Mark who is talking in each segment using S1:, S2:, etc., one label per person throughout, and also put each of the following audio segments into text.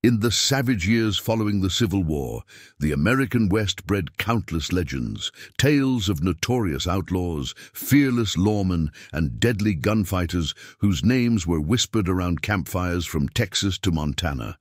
S1: In the savage years following the Civil War, the American West bred countless legends, tales of notorious outlaws, fearless lawmen, and deadly gunfighters whose names were whispered around campfires from Texas to Montana.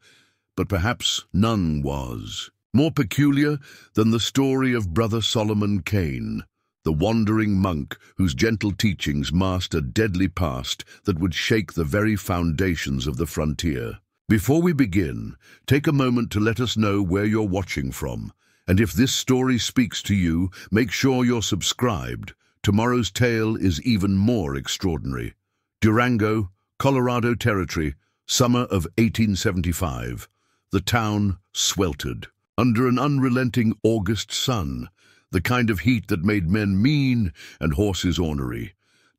S1: But perhaps none was more peculiar than the story of Brother Solomon Kane, the wandering monk whose gentle teachings masked a deadly past that would shake the very foundations of the frontier. Before we begin, take a moment to let us know where you're watching from, and if this story speaks to you, make sure you're subscribed. Tomorrow's tale is even more extraordinary. Durango, Colorado Territory, summer of 1875. The town sweltered under an unrelenting August sun, the kind of heat that made men mean and horses ornery.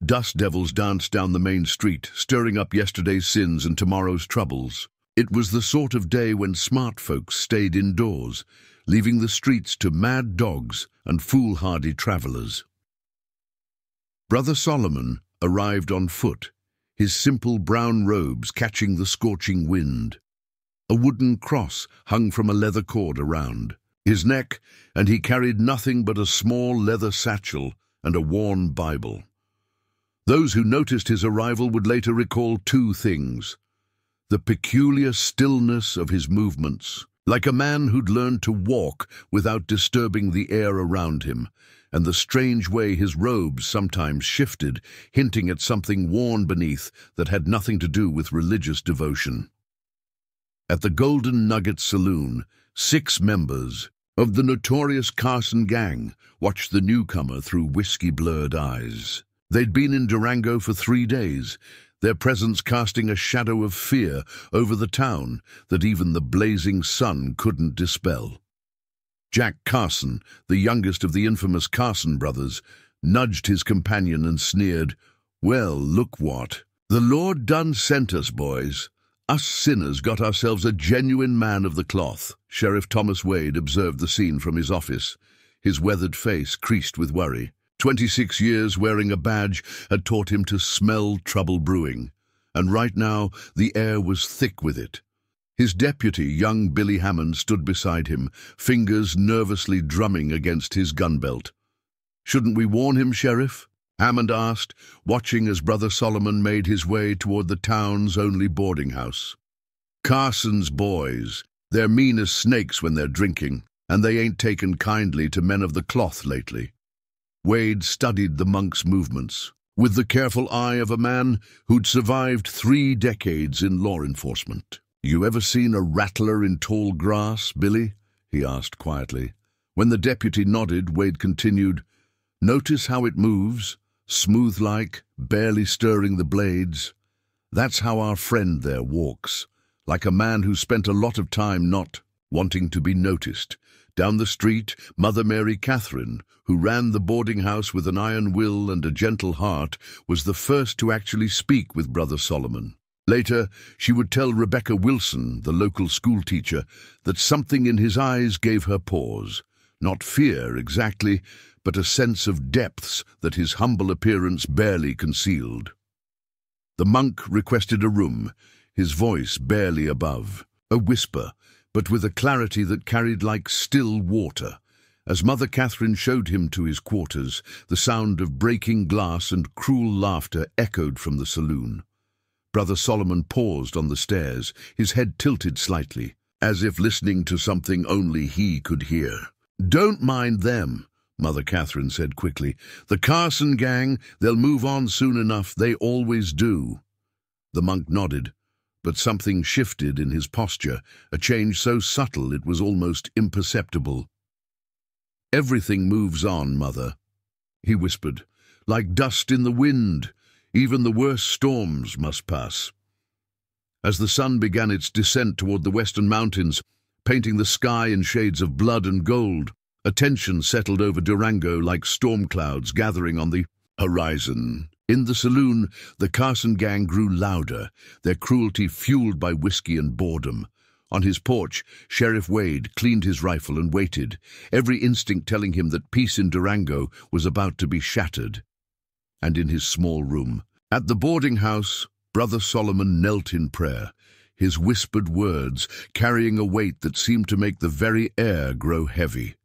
S1: Dust devils danced down the main street, stirring up yesterday's sins and tomorrow's troubles. It was the sort of day when smart folks stayed indoors, leaving the streets to mad dogs and foolhardy travelers. Brother Solomon arrived on foot, his simple brown robes catching the scorching wind. A wooden cross hung from a leather cord around his neck, and he carried nothing but a small leather satchel and a worn Bible. Those who noticed his arrival would later recall two things: the peculiar stillness of his movements, like a man who'd learned to walk without disturbing the air around him, and the strange way his robes sometimes shifted, hinting at something worn beneath that had nothing to do with religious devotion. At the Golden Nugget Saloon, 6 members of the notorious Carson gang watched the newcomer through whiskey-blurred eyes. They'd been in Durango for 3 days, their presence casting a shadow of fear over the town that even the blazing sun couldn't dispel. Jack Carson, the youngest of the infamous Carson brothers, nudged his companion and sneered, "Well, look what. The Lord done sent us, boys. Us sinners got ourselves a genuine man of the cloth." Sheriff Thomas Wade observed the scene from his office, his weathered face creased with worry. 26 years wearing a badge had taught him to smell trouble brewing, and right now the air was thick with it. His deputy, young Billy Hammond, stood beside him, fingers nervously drumming against his gun belt. "Shouldn't we warn him, Sheriff?" Hammond asked, watching as Brother Solomon made his way toward the town's only boarding house. "Carson's boys, they're mean as snakes when they're drinking, and they ain't taken kindly to men of the cloth lately." Wade studied the monk's movements, with the careful eye of a man who'd survived 3 decades in law enforcement. "You ever seen a rattler in tall grass, Billy?" he asked quietly. When the deputy nodded, Wade continued, "Notice how it moves, smooth-like, barely stirring the blades. That's how our friend there walks, like a man who spent a lot of time not wanting to be noticed." Down the street, Mother Mary Catherine, who ran the boarding house with an iron will and a gentle heart, was the first to actually speak with Brother Solomon. Later, she would tell Rebecca Wilson, the local schoolteacher, that something in his eyes gave her pause. Not fear exactly, but a sense of depths that his humble appearance barely concealed. The monk requested a room, his voice barely above, a whisper, but with a clarity that carried like still water. As Mother Catherine showed him to his quarters, the sound of breaking glass and cruel laughter echoed from the saloon. Brother Solomon paused on the stairs, his head tilted slightly, as if listening to something only he could hear. "Don't mind them," Mother Catherine said quickly. "The Carson gang, they'll move on soon enough, they always do." The monk nodded, but something shifted in his posture, a change so subtle it was almost imperceptible. "Everything moves on, Mother," he whispered, "like dust in the wind. Even the worst storms must pass." As the sun began its descent toward the western mountains, painting the sky in shades of blood and gold, a tension settled over Durango like storm clouds gathering on the horizon. In the saloon, the Carson gang grew louder, their cruelty fueled by whiskey and boredom. On his porch, Sheriff Wade cleaned his rifle and waited, every instinct telling him that peace in Durango was about to be shattered. And in his small room, at the boarding house, Brother Solomon knelt in prayer, his whispered words carrying a weight that seemed to make the very air grow heavy.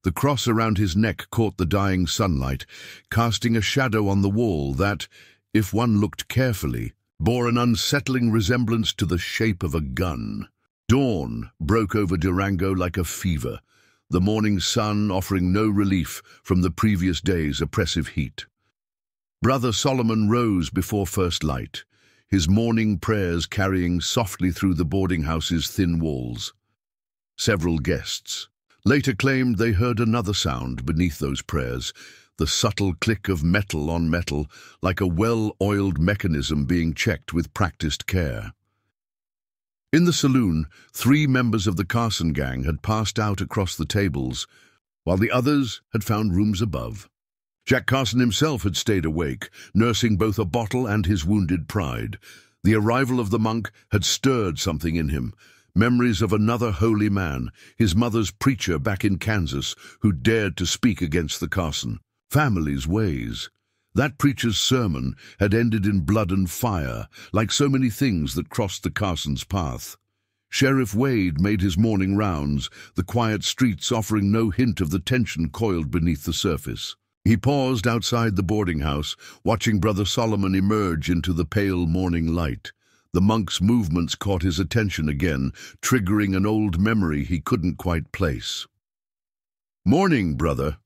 S1: The cross around his neck caught the dying sunlight, casting a shadow on the wall that, if one looked carefully, bore an unsettling resemblance to the shape of a gun. Dawn broke over Durango like a fever, the morning sun offering no relief from the previous day's oppressive heat. Brother Solomon rose before first light, his morning prayers carrying softly through the boarding house's thin walls. Several guests later claimed they heard another sound beneath those prayers, the subtle click of metal on metal, like a well-oiled mechanism being checked with practiced care. In the saloon, 3 members of the Carson gang had passed out across the tables, while the others had found rooms above. Jack Carson himself had stayed awake, nursing both a bottle and his wounded pride. The arrival of the monk had stirred something in him, memories of another holy man, his mother's preacher back in Kansas, who dared to speak against the Carson family's ways. That preacher's sermon had ended in blood and fire, like so many things that crossed the Carsons' path. Sheriff Wade made his morning rounds, the quiet streets offering no hint of the tension coiled beneath the surface. He paused outside the boarding house, watching Brother Solomon emerge into the pale morning light. The monk's movements caught his attention again, triggering an old memory he couldn't quite place. "Morning, brother,"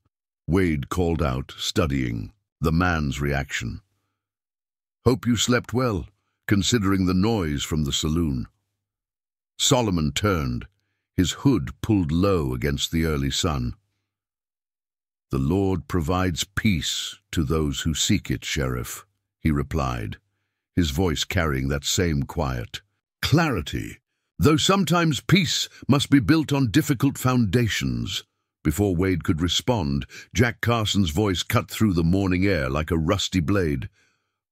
S1: Wade called out, studying the man's reaction. "Hope you slept well, considering the noise from the saloon." Solomon turned, his hood pulled low against the early sun. "The Lord provides peace to those who seek it, Sheriff," he replied, his voice carrying that same quiet clarity, though sometimes peace must be built on difficult foundations. Before Wade could respond, Jack Carson's voice cut through the morning air like a rusty blade.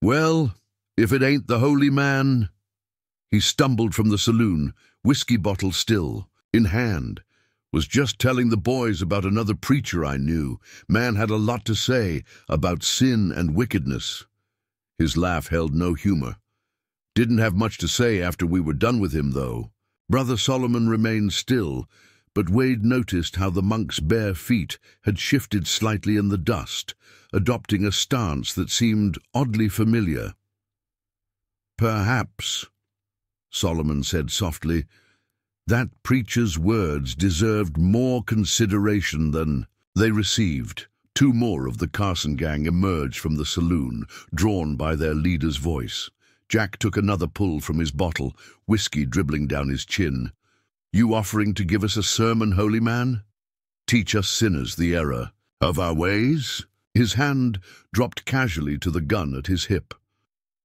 S1: "Well, if it ain't the holy man." He stumbled from the saloon, whiskey bottle still in hand. "Was just telling the boys about another preacher I knew. Man had a lot to say about sin and wickedness." His laugh held no humor. "Didn't have much to say after we were done with him, though." Brother Solomon remained still, but Wade noticed how the monk's bare feet had shifted slightly in the dust, adopting a stance that seemed oddly familiar. "Perhaps," Solomon said softly, "that preacher's words deserved more consideration than they received." 2 more of the Carson gang emerged from the saloon, drawn by their leader's voice. Jack took another pull from his bottle, whiskey dribbling down his chin. "You offering to give us a sermon, holy man? Teach us sinners the error of our ways?" His hand dropped casually to the gun at his hip.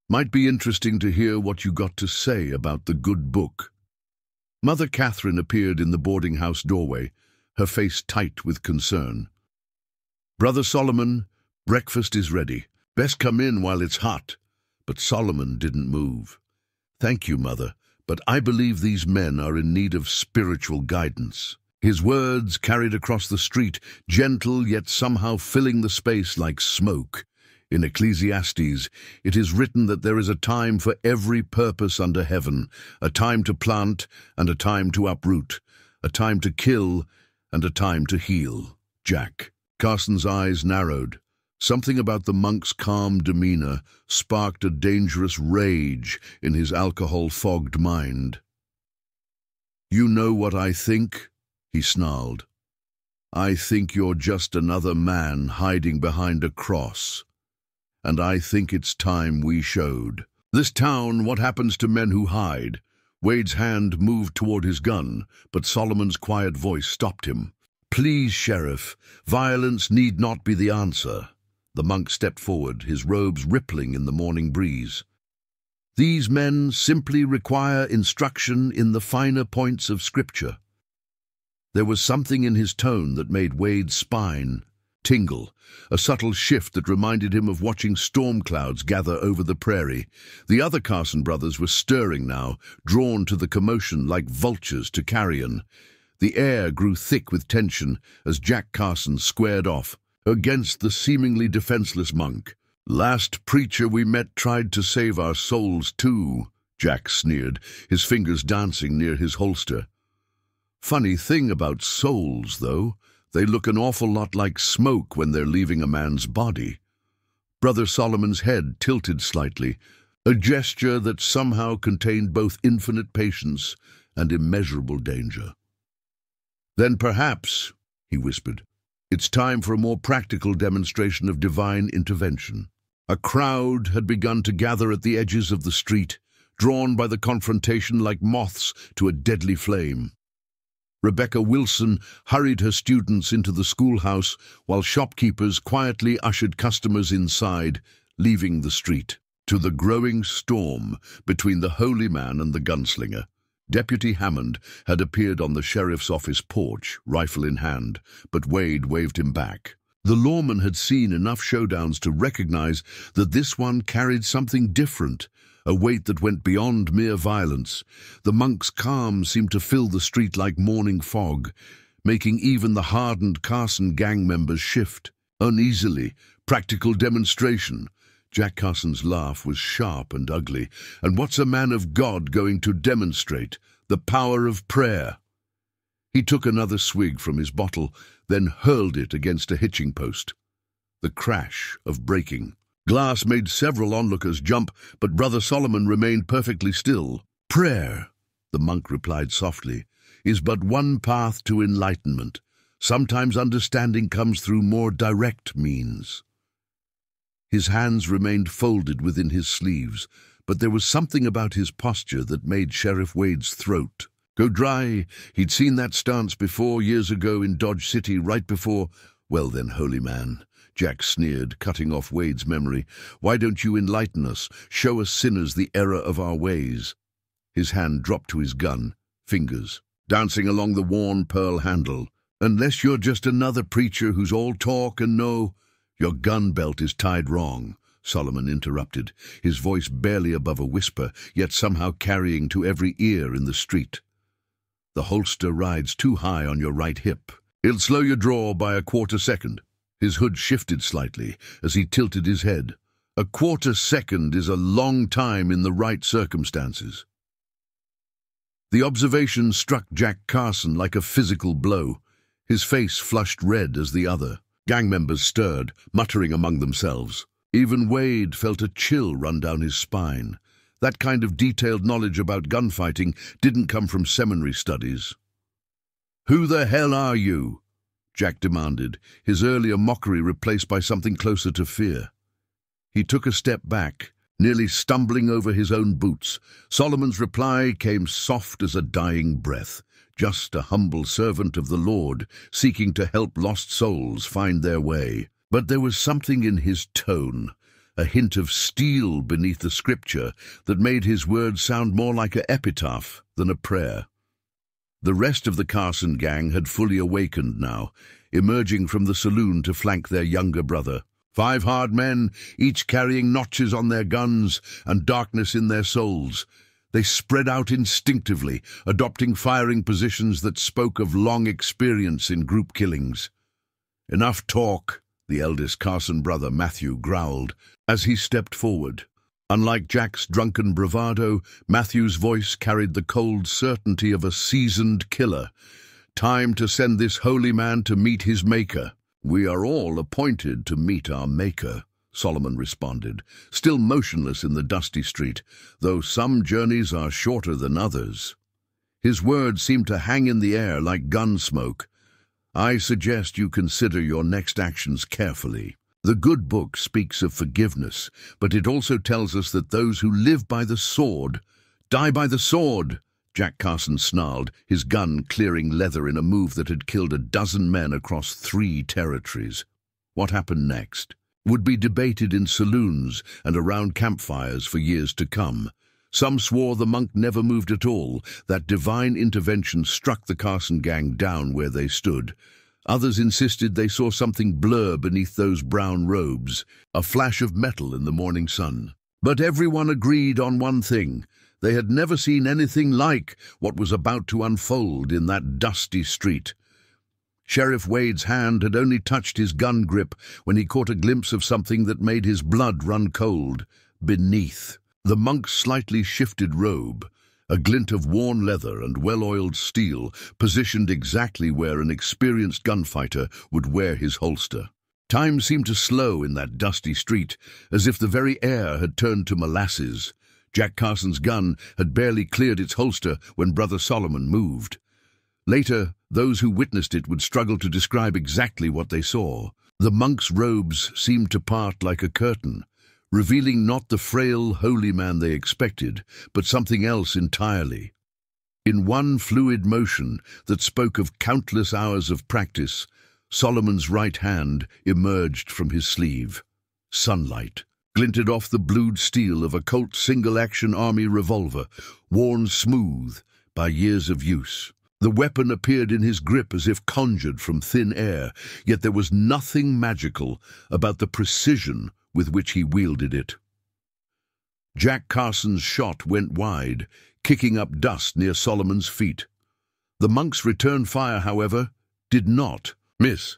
S1: "Might be interesting to hear what you got to say about the good book." Mother Catherine appeared in the boarding house doorway, her face tight with concern. "Brother Solomon, breakfast is ready. Best come in while it's hot." But Solomon didn't move. "Thank you, Mother, but I believe these men are in need of spiritual guidance." His words carried across the street, gentle yet somehow filling the space like smoke. In Ecclesiastes, it is written that there is a time for every purpose under heaven, a time to plant and a time to uproot, a time to kill and a time to heal. Jack Carson's eyes narrowed. Something about the monk's calm demeanor sparked a dangerous rage in his alcohol-fogged mind. "You know what I think?" he snarled. "I think you're just another man hiding behind a cross. And I think it's time we showed this town what happens to men who hide." Wade's hand moved toward his gun, but Solomon's quiet voice stopped him. "Please, Sheriff, violence need not be the answer." The monk stepped forward, his robes rippling in the morning breeze. "These men simply require instruction in the finer points of Scripture." There was something in his tone that made Wade's spine tingle, a subtle shift that reminded him of watching storm clouds gather over the prairie. The other Carson brothers were stirring now, drawn to the commotion like vultures to carrion. The air grew thick with tension as Jack Carson squared off against the seemingly defenseless monk. "Last preacher we met tried to save our souls too," Jack sneered, his fingers dancing near his holster. "Funny thing about souls, though. They look an awful lot like smoke when they're leaving a man's body." Brother Solomon's head tilted slightly, a gesture that somehow contained both infinite patience and immeasurable danger. "Then perhaps," he whispered, "it's time for a more practical demonstration of divine intervention." A crowd had begun to gather at the edges of the street, drawn by the confrontation like moths to a deadly flame. Rebecca Wilson hurried her students into the schoolhouse while shopkeepers quietly ushered customers inside, leaving the street. To the growing storm between the holy man and the gunslinger, Deputy Hammond had appeared on the sheriff's office porch, rifle in hand, but Wade waved him back. The lawman had seen enough showdowns to recognize that this one carried something different, a weight that went beyond mere violence. The monk's calm seemed to fill the street like morning fog, making even the hardened Carson gang members shift. Uneasily, practical demonstration. Jack Carson's laugh was sharp and ugly. And what's a man of God going to demonstrate? The power of prayer. He took another swig from his bottle, then hurled it against a hitching post. The crash of breaking. Glass made several onlookers jump, but Brother Solomon remained perfectly still. "Prayer," the monk replied softly, "is but one path to enlightenment. Sometimes understanding comes through more direct means." His hands remained folded within his sleeves, but there was something about his posture that made Sheriff Wade's throat go dry. He'd seen that stance before, years ago in Dodge City, right before— "Well then, holy man," Jack sneered, cutting off Wade's memory, "why don't you enlighten us, show us sinners the error of our ways?" His hand dropped to his gun, fingers dancing along the worn pearl handle. "Unless you're just another preacher who's all talk and no—" "Your gun belt is tied wrong," Solomon interrupted, his voice barely above a whisper, yet somehow carrying to every ear in the street. "The holster rides too high on your right hip. It'll slow your draw by a quarter second." His hood shifted slightly as he tilted his head. A quarter second is a long time in the right circumstances. The observation struck Jack Carson like a physical blow. His face flushed red as the other. Gang members stirred, muttering among themselves. Even Wade felt a chill run down his spine. That kind of detailed knowledge about gunfighting didn't come from seminary studies. "Who the hell are you?" Jack demanded, his earlier mockery replaced by something closer to fear. He took a step back, nearly stumbling over his own boots. Solomon's reply came soft as a dying breath, just a humble servant of the Lord, seeking to help lost souls find their way. But there was something in his tone, a hint of steel beneath the scripture, that made his words sound more like an epitaph than a prayer. The rest of the Carson gang had fully awakened now, emerging from the saloon to flank their younger brother. 5 hard men, each carrying notches on their guns and darkness in their souls. They spread out instinctively, adopting firing positions that spoke of long experience in group killings. "Enough talk," the eldest Carson brother, Matthew, growled as he stepped forward. Unlike Jack's drunken bravado, Matthew's voice carried the cold certainty of a seasoned killer. "Time to send this holy man to meet his maker." "We are all appointed to meet our maker," Solomon responded, still motionless in the dusty street, "though some journeys are shorter than others." His words seemed to hang in the air like gun smoke. "I suggest you consider your next actions carefully. The good book speaks of forgiveness, but it also tells us that those who live by the sword die by the sword." Jack Carson snarled, his gun clearing leather in a move that had killed a dozen men across 3 territories. What happened next would be debated in saloons and around campfires for years to come. Some swore the monk never moved at all, that divine intervention struck the Carson gang down where they stood. Others insisted they saw something blur beneath those brown robes, a flash of metal in the morning sun. But everyone agreed on one thing. They had never seen anything like what was about to unfold in that dusty street. Sheriff Wade's hand had only touched his gun grip when he caught a glimpse of something that made his blood run cold. Beneath, The monk's slightly shifted robe, a glint of worn leather and well-oiled steel, positioned exactly where an experienced gunfighter would wear his holster. Time seemed to slow in that dusty street, as if the very air had turned to molasses. Jack Carson's gun had barely cleared its holster when Brother Solomon moved. Later, those who witnessed it would struggle to describe exactly what they saw. The monk's robes seemed to part like a curtain, revealing not the frail, holy man they expected, but something else entirely. In one fluid motion that spoke of countless hours of practice, Solomon's right hand emerged from his sleeve. Sunlight glinted off the blued steel of a Colt single-action army revolver, worn smooth by years of use. The weapon appeared in his grip as if conjured from thin air, yet there was nothing magical about the precision with which he wielded it. Jack Carson's shot went wide, kicking up dust near Solomon's feet. The monk's return fire, however, did not miss.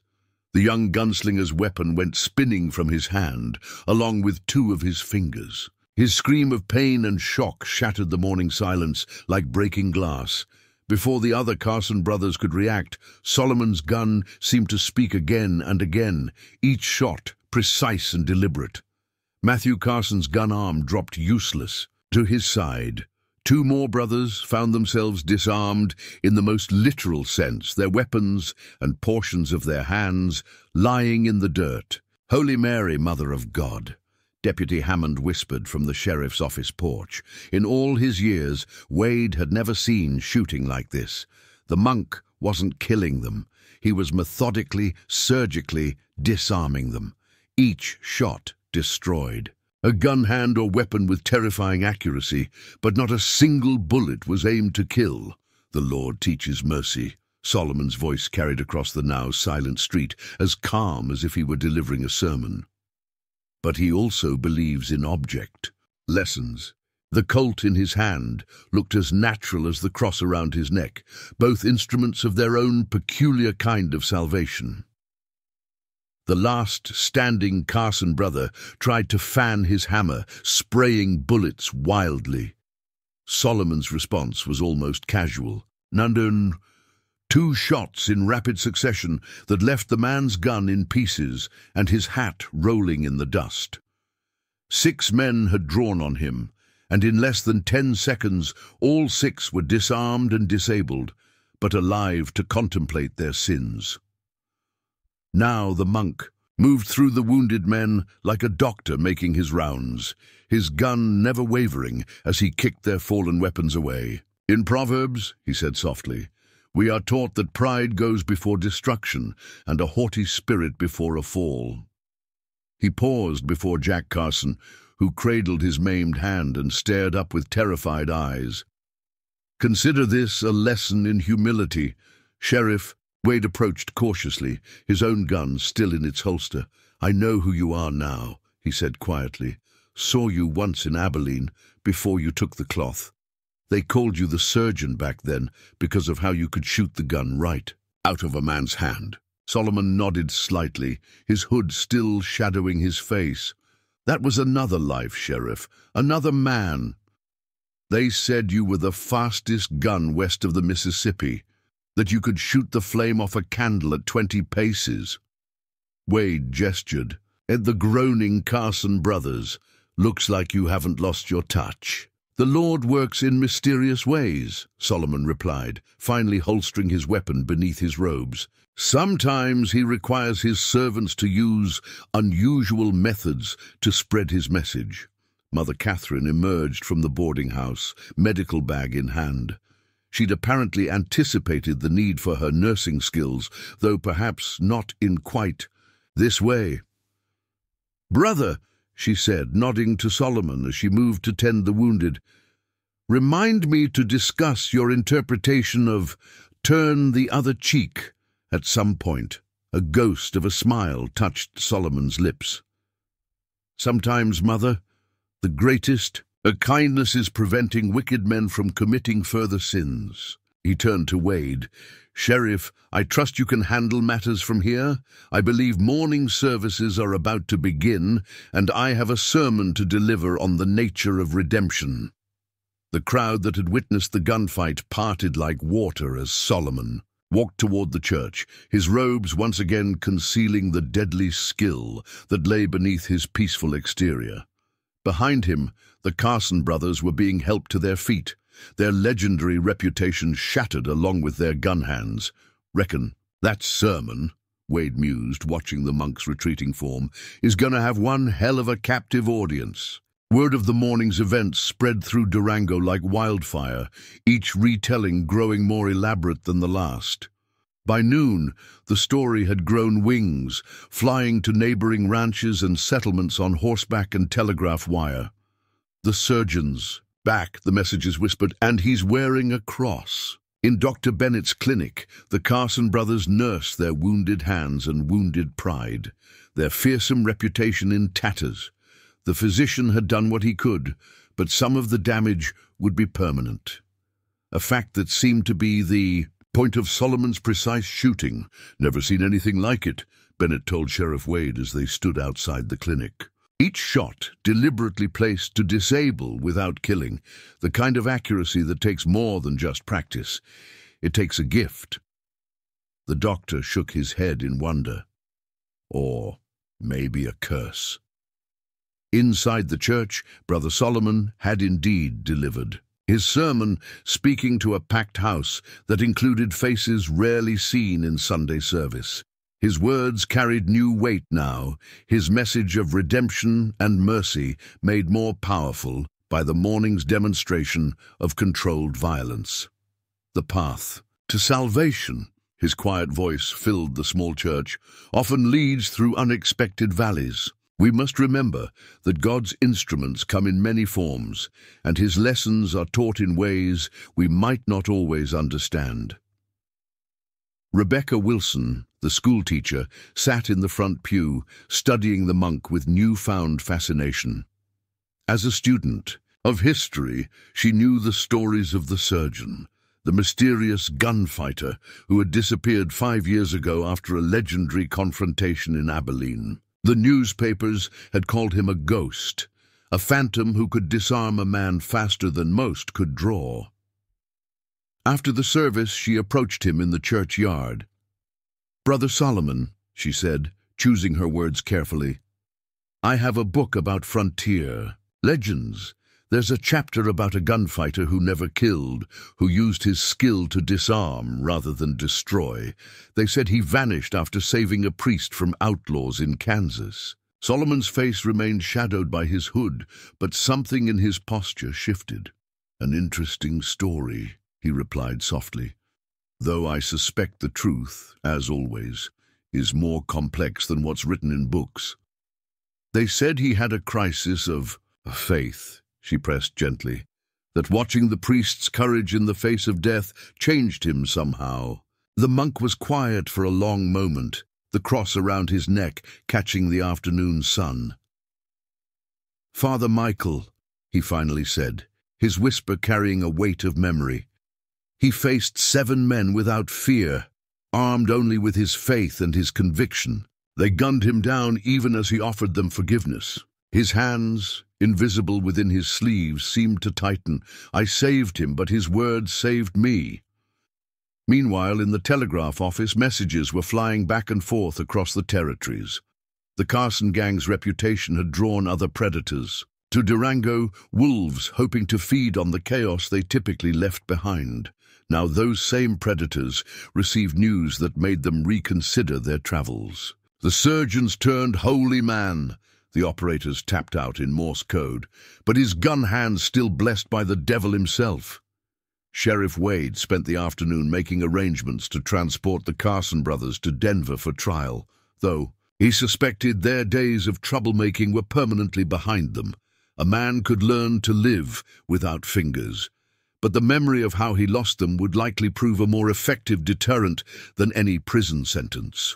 S1: The young gunslinger's weapon went spinning from his hand, along with two of his fingers. His scream of pain and shock shattered the morning silence like breaking glass. Before the other Carson brothers could react, Solomon's gun seemed to speak again and again, each shot precise and deliberate. Matthew Carson's gun arm dropped useless to his side. Two more brothers found themselves disarmed in the most literal sense, their weapons and portions of their hands lying in the dirt. "Holy Mary, Mother of God," Deputy Hammond whispered from the sheriff's office porch. In all his years, Wade had never seen shooting like this. The monk wasn't killing them. He was methodically, surgically disarming them. Each shot destroyed. A gun hand or weapon with terrifying accuracy, but not a single bullet was aimed to kill. "The Lord teaches mercy," Solomon's voice carried across the now silent street, as calm as if he were delivering a sermon. "But he also believes in object lessons." The Colt in his hand looked as natural as the cross around his neck, both instruments of their own peculiar kind of salvation. The last standing Carson brother tried to fan his hammer, spraying bullets wildly. Solomon's response was almost casual. "Nandun," two shots in rapid succession that left the man's gun in pieces and his hat rolling in the dust. 6 men had drawn on him, and in less than 10 seconds all 6 were disarmed and disabled, but alive to contemplate their sins. Now the monk moved through the wounded men like a doctor making his rounds, his gun never wavering as he kicked their fallen weapons away. "In Proverbs," he said softly, "we are taught that pride goes before destruction and a haughty spirit before a fall." He paused before Jack Carson, who cradled his maimed hand and stared up with terrified eyes. "Consider this a lesson in humility, Sheriff." Wade approached cautiously, his own gun still in its holster. "I know who you are now," he said quietly. "Saw you once in Abilene, before you took the cloth. They called you the surgeon back then because of how you could shoot the gun right out of a man's hand." Solomon nodded slightly, his hood still shadowing his face. "That was another life, Sheriff, another man. They said you were the fastest gun west of the Mississippi, that you could shoot the flame off a candle at 20 paces. Wade gestured. "At the groaning Carson brothers, looks like you haven't lost your touch." "The Lord works in mysterious ways," Solomon replied, finally holstering his weapon beneath his robes. "Sometimes he requires his servants to use unusual methods to spread his message." Mother Catherine emerged from the boarding house, medical bag in hand. She'd apparently anticipated the need for her nursing skills, though perhaps not in quite this way. "Brother," she said, nodding to Solomon as she moved to tend the wounded, "remind me to discuss your interpretation of 'turn the other cheek' at some point." A ghost of a smile touched Solomon's lips. "Sometimes, Mother, the greatest kindness is preventing wicked men from committing further sins." He turned to Wade. "Sheriff, I trust you can handle matters from here. I believe morning services are about to begin, and I have a sermon to deliver on the nature of redemption." The crowd that had witnessed the gunfight parted like water as Solomon walked toward the church, his robes once again concealing the deadly skill that lay beneath his peaceful exterior. Behind him, the Carson brothers were being helped to their feet, their legendary reputation shattered along with their gun hands. "Reckon that sermon," Wade mused, watching the monk's retreating form, "is gonna have one hell of a captive audience." Word of the morning's events spread through Durango like wildfire, each retelling growing more elaborate than the last. By noon, the story had grown wings, flying to neighboring ranches and settlements on horseback and telegraph wire. "The surgeon's back," the messages whispered, "and he's wearing a cross." In Dr. Bennett's clinic, the Carson brothers nursed their wounded hands and wounded pride, their fearsome reputation in tatters. The physician had done what he could, but some of the damage would be permanent. A fact that seemed to be the point of Solomon's precise shooting. "Never seen anything like it," Bennett told Sheriff Wade as they stood outside the clinic. Each shot deliberately placed to disable without killing, the kind of accuracy that takes more than just practice. It takes a gift. The doctor shook his head in wonder. Or maybe a curse. Inside the church, Brother Solomon had indeed delivered. His sermon speaking to a packed house that included faces rarely seen in Sunday service. His words carried new weight now, his message of redemption and mercy made more powerful by the morning's demonstration of controlled violence. "The path to salvation," his quiet voice filled the small church, "often leads through unexpected valleys. We must remember that God's instruments come in many forms, and his lessons are taught in ways we might not always understand." Rebecca Wilson, the schoolteacher, sat in the front pew, studying the monk with newfound fascination. As a student of history, she knew the stories of the surgeon, the mysterious gunfighter who had disappeared 5 years ago after a legendary confrontation in Abilene. The newspapers had called him a ghost, a phantom who could disarm a man faster than most could draw. After the service, she approached him in the churchyard. "Brother Solomon," she said, choosing her words carefully, "I have a book about frontier legends. There's a chapter about a gunfighter who never killed, who used his skill to disarm rather than destroy. They said he vanished after saving a priest from outlaws in Kansas." Solomon's face remained shadowed by his hood, but something in his posture shifted. "An interesting story," he replied softly, "though I suspect the truth, as always, is more complex than what's written in books." "They said he had a crisis of faith," she pressed gently, "that watching the priest's courage in the face of death changed him somehow." The monk was quiet for a long moment, the cross around his neck catching the afternoon sun. "Father Michael," he finally said, his whisper carrying a weight of memory. "He faced 7 men without fear, armed only with his faith and his conviction. They gunned him down even as he offered them forgiveness. His hands, invisible within his sleeves, seemed to tighten. I saved him, but his words saved me." Meanwhile, in the telegraph office, messages were flying back and forth across the territories. The Carson gang's reputation had drawn other predators. To Durango, wolves hoping to feed on the chaos they typically left behind. Now those same predators received news that made them reconsider their travels. "The surgeon's turned holy man," the operators tapped out in Morse code, "but his gun hand's still blessed by the devil himself." Sheriff Wade spent the afternoon making arrangements to transport the Carson brothers to Denver for trial, though he suspected their days of troublemaking were permanently behind them. A man could learn to live without fingers, but the memory of how he lost them would likely prove a more effective deterrent than any prison sentence.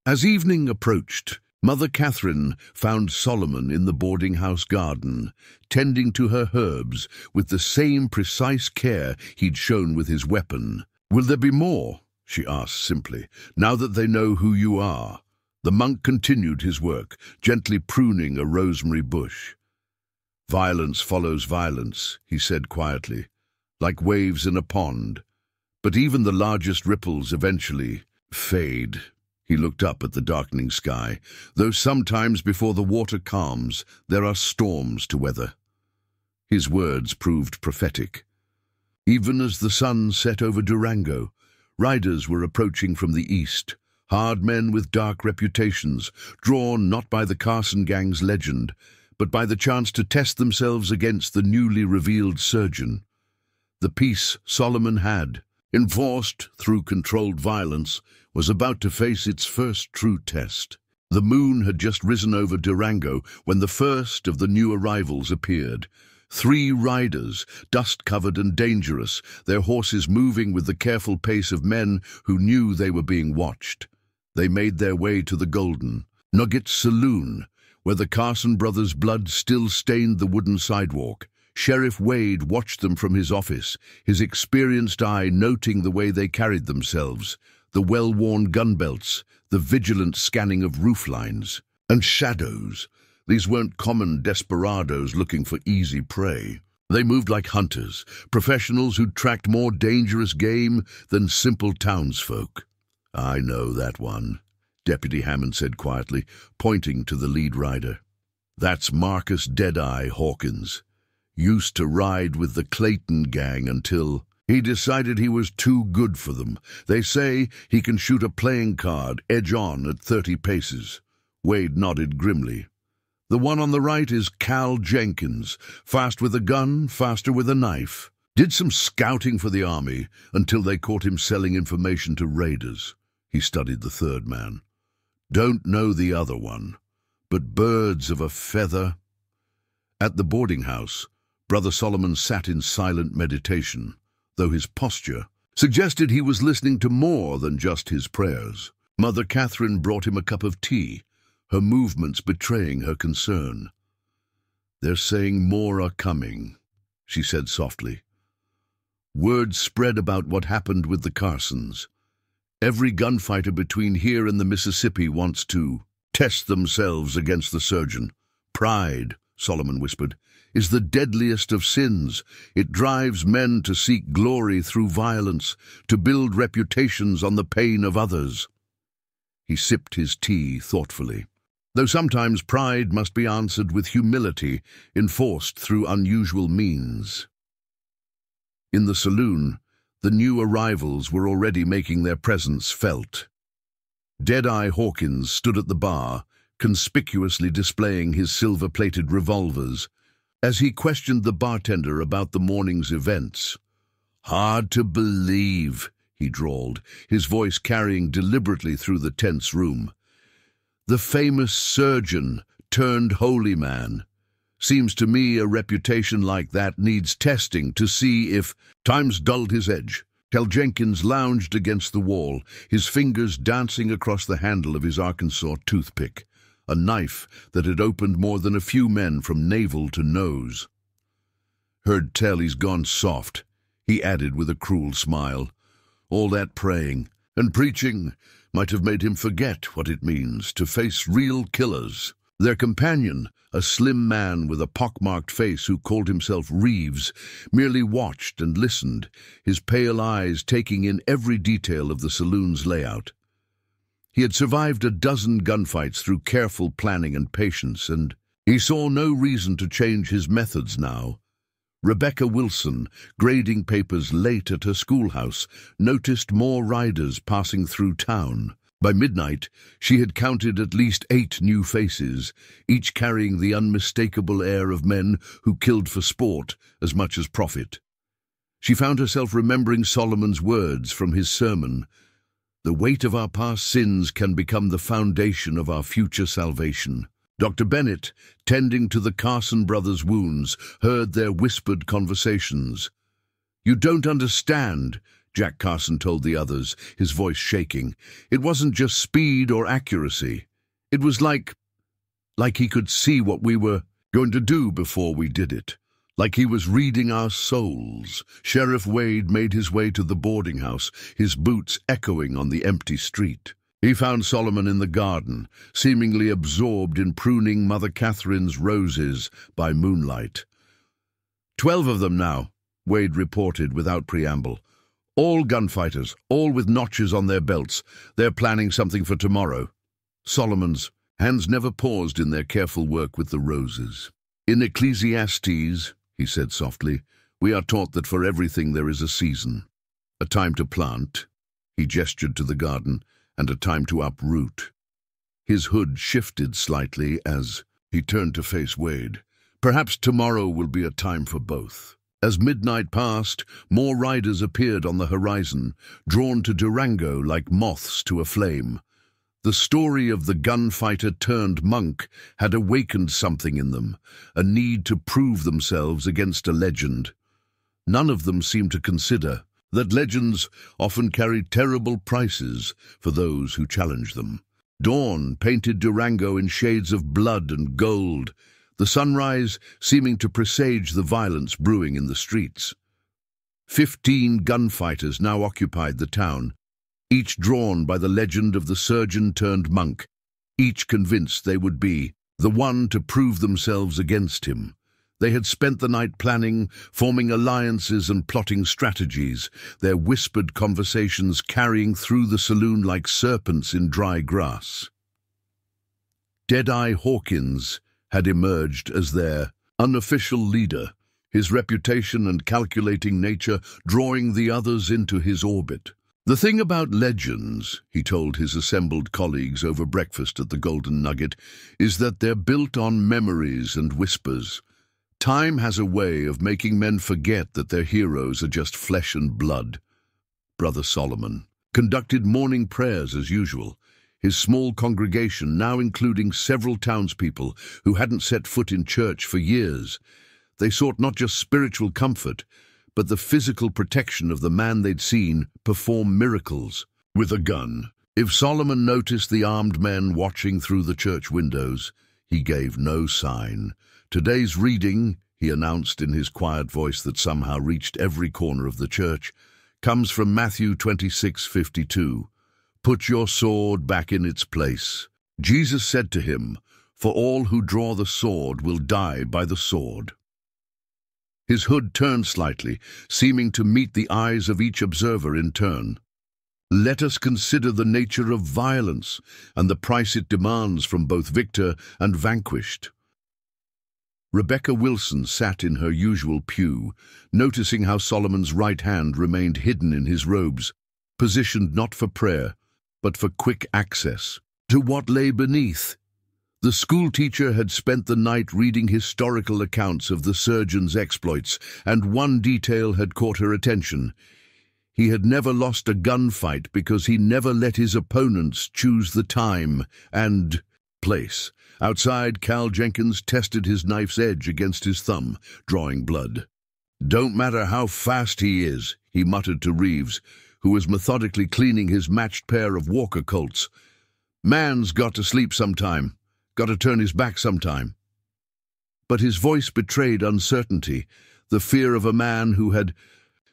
S1: As evening approached, Mother Catherine found Solomon in the boarding-house garden, tending to her herbs with the same precise care he'd shown with his weapon. "Will there be more?" she asked simply, "now that they know who you are?" The monk continued his work, gently pruning a rosemary bush. "Violence follows violence," he said quietly, "like waves in a pond. But even the largest ripples eventually fade." He looked up at the darkening sky, though sometimes before the water calms, there are storms to weather. His words proved prophetic. Even as the sun set over Durango, riders were approaching from the east, hard men with dark reputations, drawn not by the Carson gang's legend, but by the chance to test themselves against the newly revealed surgeon. The peace Solomon had, enforced through controlled violence, was about to face its first true test. The moon had just risen over Durango when the first of the new arrivals appeared. 3 riders, dust-covered and dangerous, their horses moving with the careful pace of men who knew they were being watched. They made their way to the Golden Nugget Saloon, where the Carson brothers' blood still stained the wooden sidewalk. Sheriff Wade watched them from his office, his experienced eye noting the way they carried themselves, the well-worn gun belts, the vigilant scanning of roof lines, and shadows. These weren't common desperados looking for easy prey. They moved like hunters, professionals who'd tracked more dangerous game than simple townsfolk. "I know that one," Deputy Hammond said quietly, pointing to the lead rider. "That's Marcus Deadeye Hawkins. Used to ride with the Clayton gang until he decided he was too good for them. They say he can shoot a playing card edge-on at 30 paces. Wade nodded grimly. "The one on the right is Cal Jenkins, fast with a gun, faster with a knife. Did some scouting for the army until they caught him selling information to raiders." He studied the third man. "Don't know the other one, but birds of a feather." At the boarding house, Brother Solomon sat in silent meditation, though his posture suggested he was listening to more than just his prayers. Mother Catherine brought him a cup of tea, her movements betraying her concern. "They're saying more are coming," she said softly. "Word spread about what happened with the Carsons. Every gunfighter between here and the Mississippi wants to test themselves against the surgeon. Pride," Solomon whispered, "is the deadliest of sins. It drives men to seek glory through violence, to build reputations on the pain of others." He sipped his tea thoughtfully. "Though sometimes pride must be answered with humility, enforced through unusual means." In the saloon, the new arrivals were already making their presence felt. Deadeye Hawkins stood at the bar, conspicuously displaying his silver-plated revolvers, as he questioned the bartender about the morning's events. "Hard to believe," he drawled, his voice carrying deliberately through the tense room. "The famous surgeon turned holy man. Seems to me a reputation like that needs testing to see if—" Times dulled his edge. Cal Jenkins lounged against the wall, his fingers dancing across the handle of his Arkansas toothpick, a knife that had opened more than a few men from navel to nose. "Heard tell he's gone soft," he added with a cruel smile. "All that praying and preaching might have made him forget what it means to face real killers." Their companion, a slim man with a pockmarked face who called himself Reeves, merely watched and listened, his pale eyes taking in every detail of the saloon's layout. He had survived a dozen gunfights through careful planning and patience, and he saw no reason to change his methods now. Rebecca Wilson, grading papers late at her schoolhouse, noticed more riders passing through town. By midnight, she had counted at least 8 new faces, each carrying the unmistakable air of men who killed for sport as much as profit. She found herself remembering Solomon's words from his sermon, "The weight of our past sins can become the foundation of our future salvation." Dr. Bennett, tending to the Carson brothers' wounds, heard their whispered conversations. "You don't understand," Jack Carson told the others, his voice shaking. "It wasn't just speed or accuracy. It was like he could see what we were going to do before we did it. Like he was reading our souls. Sheriff Wade made his way to the boarding house, his boots echoing on the empty street. He found Solomon in the garden, seemingly absorbed in pruning Mother Catherine's roses by moonlight. 12 of them now, Wade reported without preamble. All gunfighters, all with notches on their belts. They're planning something for tomorrow. Solomon's hands never paused in their careful work with the roses. In Ecclesiastes, he said softly, we are taught that for everything there is a season. A time to plant, he gestured to the garden, and a time to uproot. His hood shifted slightly as he turned to face Wade. Perhaps tomorrow will be a time for both. As midnight passed, more riders appeared on the horizon, drawn to Durango like moths to a flame. The story of the gunfighter turned monk had awakened something in them, a need to prove themselves against a legend. None of them seemed to consider that legends often carry terrible prices for those who challenge them. Dawn painted Durango in shades of blood and gold, the sunrise seeming to presage the violence brewing in the streets. 15 gunfighters now occupied the town, each drawn by the legend of the surgeon-turned-monk, each convinced they would be the one to prove themselves against him. They had spent the night planning, forming alliances and plotting strategies, their whispered conversations carrying through the saloon like serpents in dry grass. Deadeye Hawkins had emerged as their unofficial leader, his reputation and calculating nature drawing the others into his orbit. The thing about legends, he told his assembled colleagues over breakfast at the Golden Nugget, is that they're built on memories and whispers. Time has a way of making men forget that their heroes are just flesh and blood. Brother Solomon conducted morning prayers as usual, his small congregation now including several townspeople who hadn't set foot in church for years. They sought not just spiritual comfort, but the physical protection of the man they'd seen perform miracles with a gun. If Solomon noticed the armed men watching through the church windows, he gave no sign. Today's reading, he announced in his quiet voice that somehow reached every corner of the church, comes from Matthew 26:52. Put your sword back in its place. Jesus said to him, for all who draw the sword will die by the sword. His hood turned slightly, seeming to meet the eyes of each observer in turn. Let us consider the nature of violence and the price it demands from both victor and vanquished. Rebecca Wilson sat in her usual pew, noticing how Solomon's right hand remained hidden in his robes, positioned not for prayer, but for quick access to what lay beneath. The schoolteacher had spent the night reading historical accounts of the surgeon's exploits, and one detail had caught her attention. He had never lost a gunfight because he never let his opponents choose the time and place. Outside, Cal Jenkins tested his knife's edge against his thumb, drawing blood. Don't matter how fast he is, he muttered to Reeves, who was methodically cleaning his matched pair of Walker Colts. Man's got to sleep sometime. Got to turn his back sometime. But his voice betrayed uncertainty, the fear of a man who had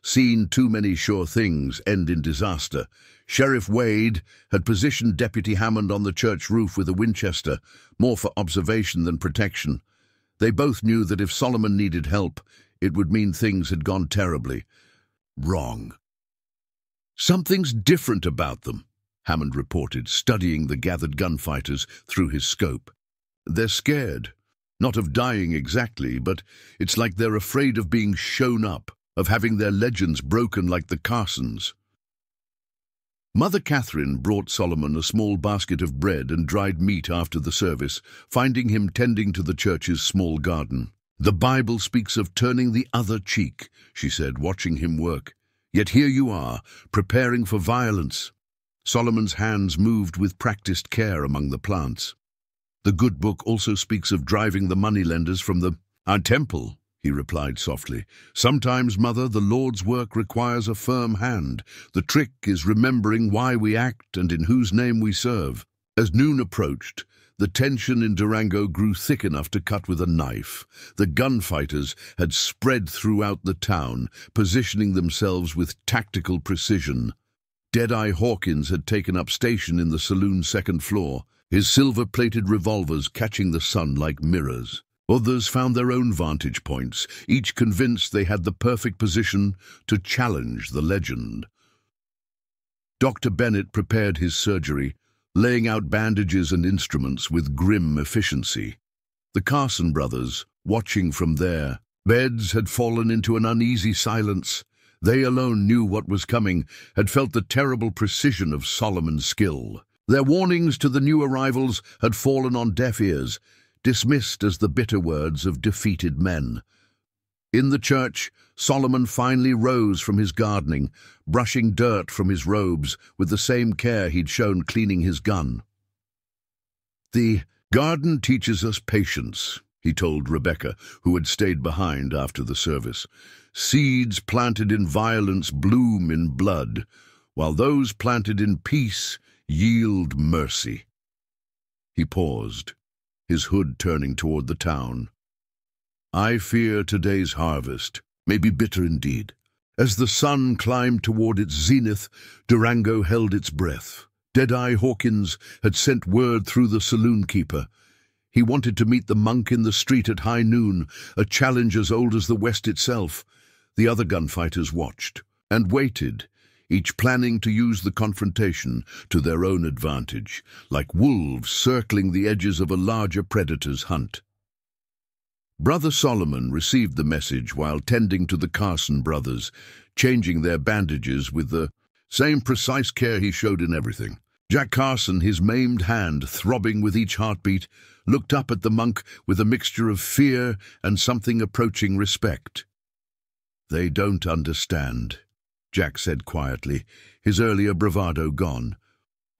S1: seen too many sure things end in disaster. Sheriff Wade had positioned Deputy Hammond on the church roof with a Winchester, more for observation than protection. They both knew that if Solomon needed help, it would mean things had gone terribly wrong. Something's different about them, Hammond reported, studying the gathered gunfighters through his scope. They're scared, not of dying exactly, but it's like they're afraid of being shown up, of having their legends broken like the Carsons. Mother Catherine brought Solomon a small basket of bread and dried meat after the service, finding him tending to the church's small garden. The Bible speaks of turning the other cheek, she said, watching him work. Yet here you are, preparing for violence. Solomon's hands moved with practiced care among the plants. The good book also speaks of driving the moneylenders from our temple, he replied softly. Sometimes, Mother, the Lord's work requires a firm hand. The trick is remembering why we act and in whose name we serve. As noon approached, The tension in Durango grew thick enough to cut with a knife. The gunfighters had spread throughout the town, positioning themselves with tactical precision. Deadeye Hawkins had taken up station in the saloon's second floor, his silver-plated revolvers catching the sun like mirrors. Others found their own vantage points, each convinced they had the perfect position to challenge the legend. Dr. Bennett prepared his surgery, laying out bandages and instruments with grim efficiency. The Carson brothers, watching from their beds, had fallen into an uneasy silence. They alone knew what was coming, had felt the terrible precision of Solomon's skill. Their warnings to the new arrivals had fallen on deaf ears, dismissed as the bitter words of defeated men. In the church, Solomon finally rose from his gardening, brushing dirt from his robes with the same care he'd shown cleaning his gun. "The garden teaches us patience," he told Rebecca, who had stayed behind after the service. "Seeds planted in violence bloom in blood, while those planted in peace yield mercy." He paused, his hood turning toward the town. "I fear today's harvest may be bitter indeed." As the sun climbed toward its zenith, Durango held its breath. Deadeye Hawkins had sent word through the saloon keeper. He wanted to meet the monk in the street at high noon, a challenge as old as the West itself. The other gunfighters watched and waited, each planning to use the confrontation to their own advantage, like wolves circling the edges of a larger predator's hunt. Brother Solomon received the message while tending to the Carson brothers, changing their bandages with the same precise care he showed in everything. Jack Carson, his maimed hand throbbing with each heartbeat, looked up at the monk with a mixture of fear and something approaching respect. "They don't understand," Jack said quietly, his earlier bravado gone.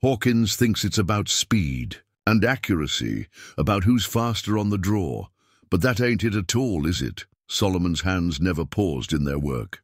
S1: "Hawkins thinks it's about speed and accuracy, about who's faster on the draw. But that ain't it at all, is it?" Solomon's hands never paused in their work.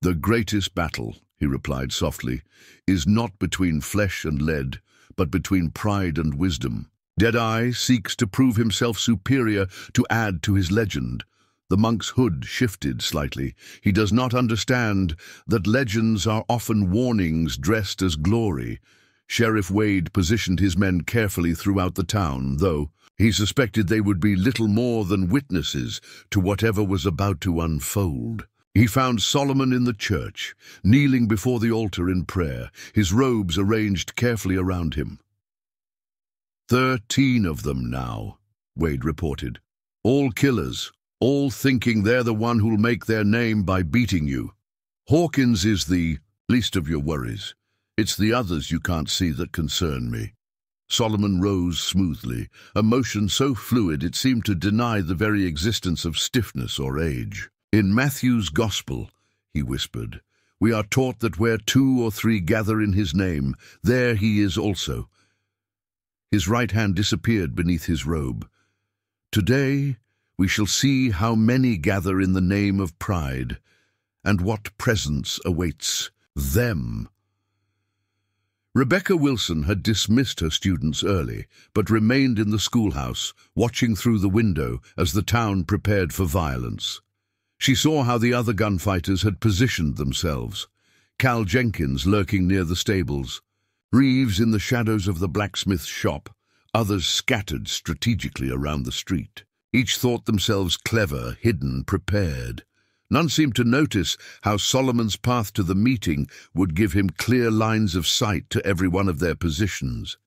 S1: "The greatest battle," he replied softly, "is not between flesh and lead, but between pride and wisdom. Deadeye seeks to prove himself superior to add to his legend." The monk's hood shifted slightly. "He does not understand that legends are often warnings dressed as glory." Sheriff Wade positioned his men carefully throughout the town, though he suspected they would be little more than witnesses to whatever was about to unfold. He found Solomon in the church, kneeling before the altar in prayer, his robes arranged carefully around him. 13 of them now," Wade reported. "All killers, all thinking they're the one who'll make their name by beating you. Hawkins is the least of your worries. It's the others you can't see that concern me." Solomon rose smoothly, a motion so fluid it seemed to deny the very existence of stiffness or age. "In Matthew's Gospel," he whispered, "we are taught that where 2 or 3 gather in his name, there he is also." His right hand disappeared beneath his robe. "Today we shall see how many gather in the name of pride, and what presence awaits them." Rebecca Wilson had dismissed her students early, but remained in the schoolhouse, watching through the window as the town prepared for violence. She saw how the other gunfighters had positioned themselves. Cal Jenkins lurking near the stables, Reeves in the shadows of the blacksmith's shop, others scattered strategically around the street. Each thought themselves clever, hidden, prepared. None seemed to notice how Solomon's path to the meeting would give him clear lines of sight to every one of their positions.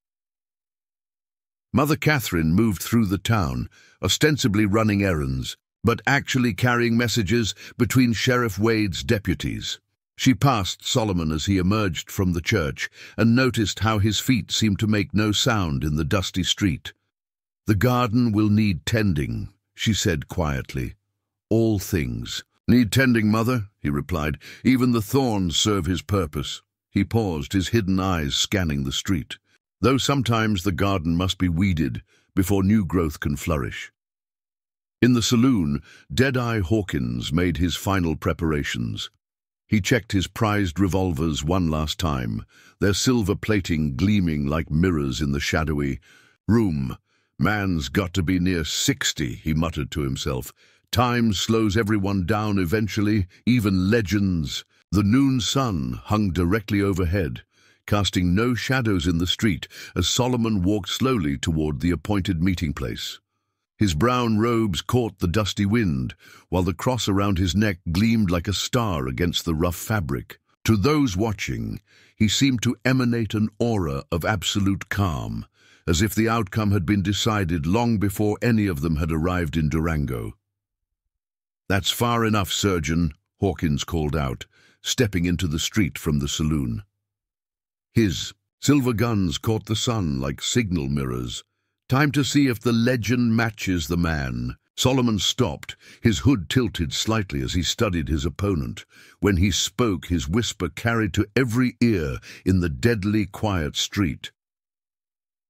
S1: Mother Catherine moved through the town, ostensibly running errands, but actually carrying messages between Sheriff Wade's deputies. She passed Solomon as he emerged from the church and noticed how his feet seemed to make no sound in the dusty street. "The garden will need tending," she said quietly. "All things need tending, Mother," he replied. "Even the thorns serve his purpose." He paused, his hidden eyes scanning the street. "Though sometimes the garden must be weeded before new growth can flourish." In the saloon, Deadeye Hawkins made his final preparations. He checked his prized revolvers one last time, their silver plating gleaming like mirrors in the shadowy, Room. Man's got to be near 60, he muttered to himself. Time slows everyone down eventually, even legends. The noon sun hung directly overhead, casting no shadows in the street as Solomon walked slowly toward the appointed meeting place. His brown robes caught the dusty wind, while the cross around his neck gleamed like a star against the rough fabric. To those watching, he seemed to emanate an aura of absolute calm, as if the outcome had been decided long before any of them had arrived in Durango. "That's far enough, surgeon," Hawkins called out, stepping into the street from the saloon. His silver guns caught the sun like signal mirrors. Time to see if the legend matches the man. Solomon stopped, his hood tilted slightly as he studied his opponent. When he spoke, his whisper carried to every ear in the deadly quiet street.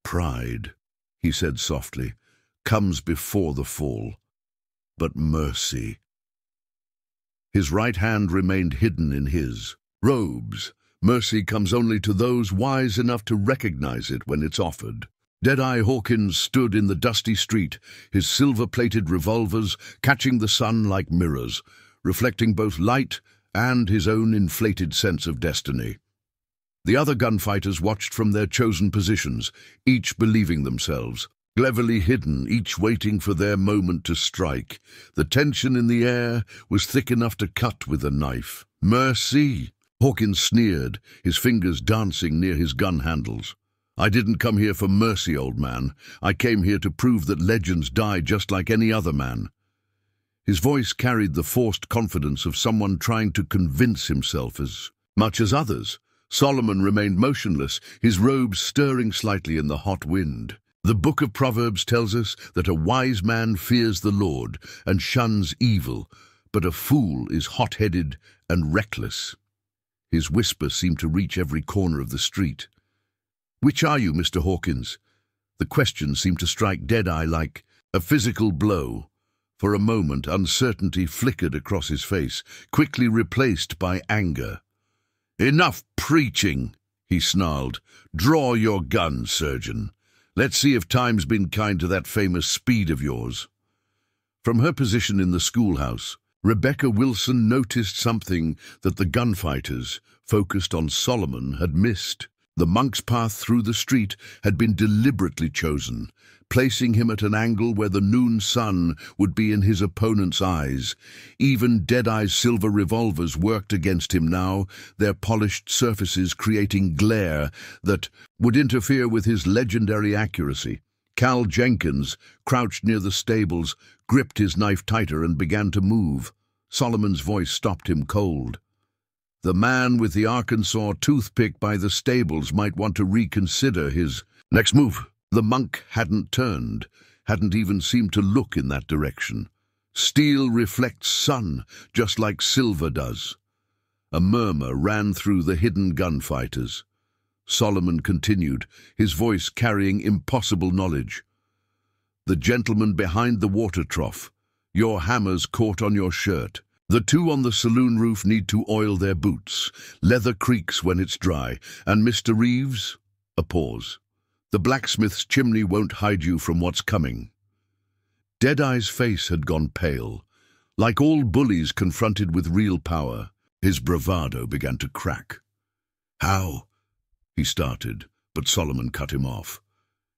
S1: "Pride," he said softly, "comes before the fall. But mercy." His right hand remained hidden in his robes. Mercy comes only to those wise enough to recognize it when it's offered. Deadeye Hawkins stood in the dusty street, his silver-plated revolvers catching the sun like mirrors, reflecting both light and his own inflated sense of destiny. The other gunfighters watched from their chosen positions, each believing themselves, cleverly hidden, each waiting for their moment to strike. The tension in the air was thick enough to cut with a knife. "Mercy!" Hawkins sneered, his fingers dancing near his gun handles. "I didn't come here for mercy, old man. I came here to prove that legends die just like any other man." His voice carried the forced confidence of someone trying to convince himself as much as others. Solomon remained motionless, his robes stirring slightly in the hot wind. The Book of Proverbs tells us that a wise man fears the Lord and shuns evil, but a fool is hot-headed and reckless. His whisper seemed to reach every corner of the street. "Which are you, Mr. Hawkins?" The question seemed to strike Deadeye like a physical blow. For a moment, uncertainty flickered across his face, quickly replaced by anger. "Enough preaching," he snarled. "Draw your gun, surgeon. Let's see if time's been kind to that famous speed of yours." From her position in the schoolhouse, Rebecca Wilson noticed something that the gunfighters, focused on Solomon, had missed. The monk's path through the street had been deliberately chosen, placing him at an angle where the noon sun would be in his opponent's eyes. Even Deadeye's silver revolvers worked against him now, their polished surfaces creating glare that would interfere with his legendary accuracy. Cal Jenkins, crouched near the stables, gripped his knife tighter and began to move. Solomon's voice stopped him cold. The man with the Arkansas toothpick by the stables might want to reconsider his next move. The monk hadn't turned, hadn't even seemed to look in that direction. Steel reflects sun, just like silver does. A murmur ran through the hidden gunfighters. Solomon continued, his voice carrying impossible knowledge. "The gentleman behind the water trough. Your hammer's caught on your shirt. The two on the saloon roof need to oil their boots. Leather creaks when it's dry. And Mr. Reeves?" A pause. "The blacksmith's chimney won't hide you from what's coming." Deadeye's face had gone pale. Like all bullies confronted with real power, his bravado began to crack. "How?" he started, but Solomon cut him off.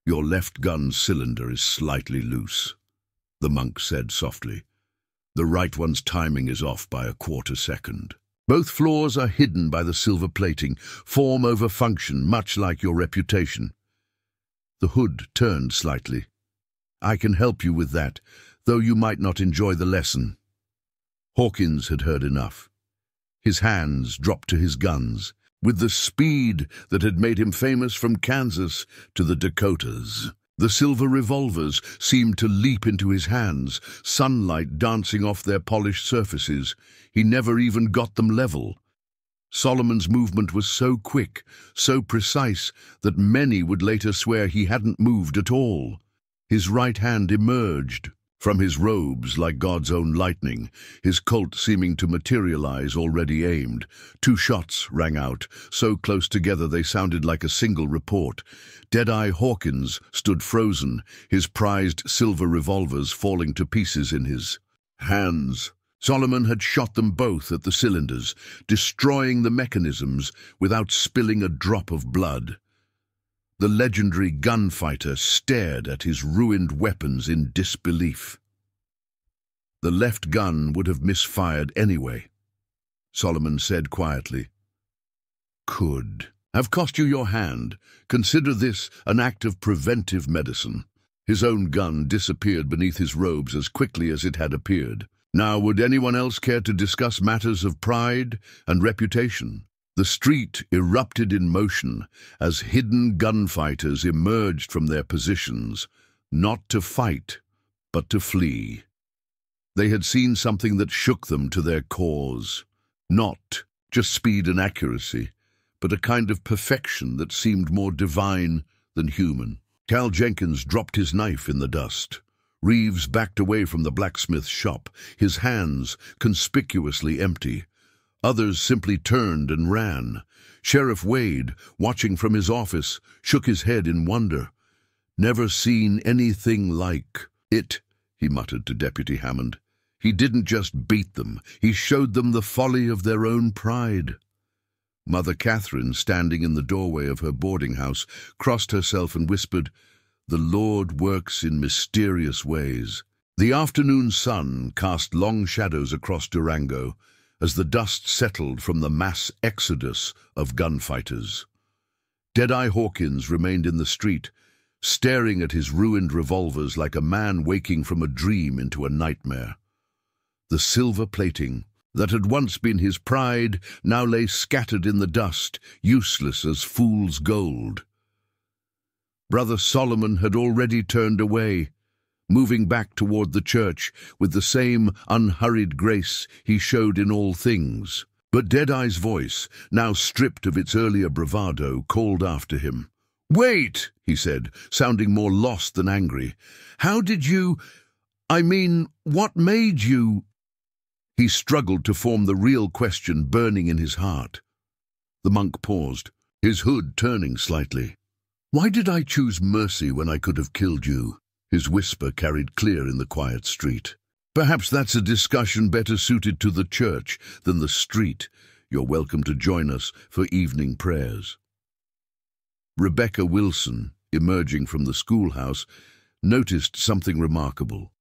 S1: "Your left gun cylinder is slightly loose," the monk said softly. "The right one's timing is off by a quarter second. Both flaws are hidden by the silver plating, form over function, much like your reputation." The hood turned slightly. "I can help you with that, though you might not enjoy the lesson." Hawkins had heard enough. His hands dropped to his guns, with the speed that had made him famous from Kansas to the Dakotas. The silver revolvers seemed to leap into his hands, sunlight dancing off their polished surfaces. He never even got them level. Solomon's movement was so quick, so precise, that many would later swear he hadn't moved at all. His right hand emerged, From his robes, like God's own lightning, his Colt seeming to materialize already aimed, 2 shots rang out, so close together they sounded like a single report. Deadeye Hawkins stood frozen, his prized silver revolvers falling to pieces in his hands. Solomon had shot them both at the cylinders, destroying the mechanisms without spilling a drop of blood. The legendary gunfighter stared at his ruined weapons in disbelief. The left gun would have misfired anyway, Solomon said quietly. Could have cost you your hand. Consider this an act of preventive medicine. His own gun disappeared beneath his robes as quickly as it had appeared. Now, would anyone else care to discuss matters of pride and reputation? The street erupted in motion as hidden gunfighters emerged from their positions, not to fight, but to flee. They had seen something that shook them to their cores. Not just speed and accuracy, but a kind of perfection that seemed more divine than human. Cal Jenkins dropped his knife in the dust. Reeves backed away from the blacksmith's shop, his hands conspicuously empty. Others simply turned and ran. Sheriff Wade, watching from his office, shook his head in wonder. Never seen anything like it, he muttered to Deputy Hammond. He didn't just beat them, he showed them the folly of their own pride. Mother Catherine, standing in the doorway of her boarding house, crossed herself and whispered, "The Lord works in mysterious ways." The afternoon sun cast long shadows across Durango as the dust settled from the mass exodus of gunfighters. Deadeye Hawkins remained in the street, staring at his ruined revolvers like a man waking from a dream into a nightmare. The silver plating that had once been his pride now lay scattered in the dust, useless as fool's gold. Brother Solomon had already turned away, moving back toward the church with the same unhurried grace he showed in all things. But Deadeye's voice, now stripped of its earlier bravado, called after him. "Wait," he said, sounding more lost than angry. "How did you... what made you—" He struggled to form the real question burning in his heart. The monk paused, his hood turning slightly. "Why did I choose mercy when I could have killed you?" His whisper carried clear in the quiet street. "Perhaps that's a discussion better suited to the church than the street. You're welcome to join us for evening prayers." Rebecca Wilson, emerging from the schoolhouse, noticed something remarkable.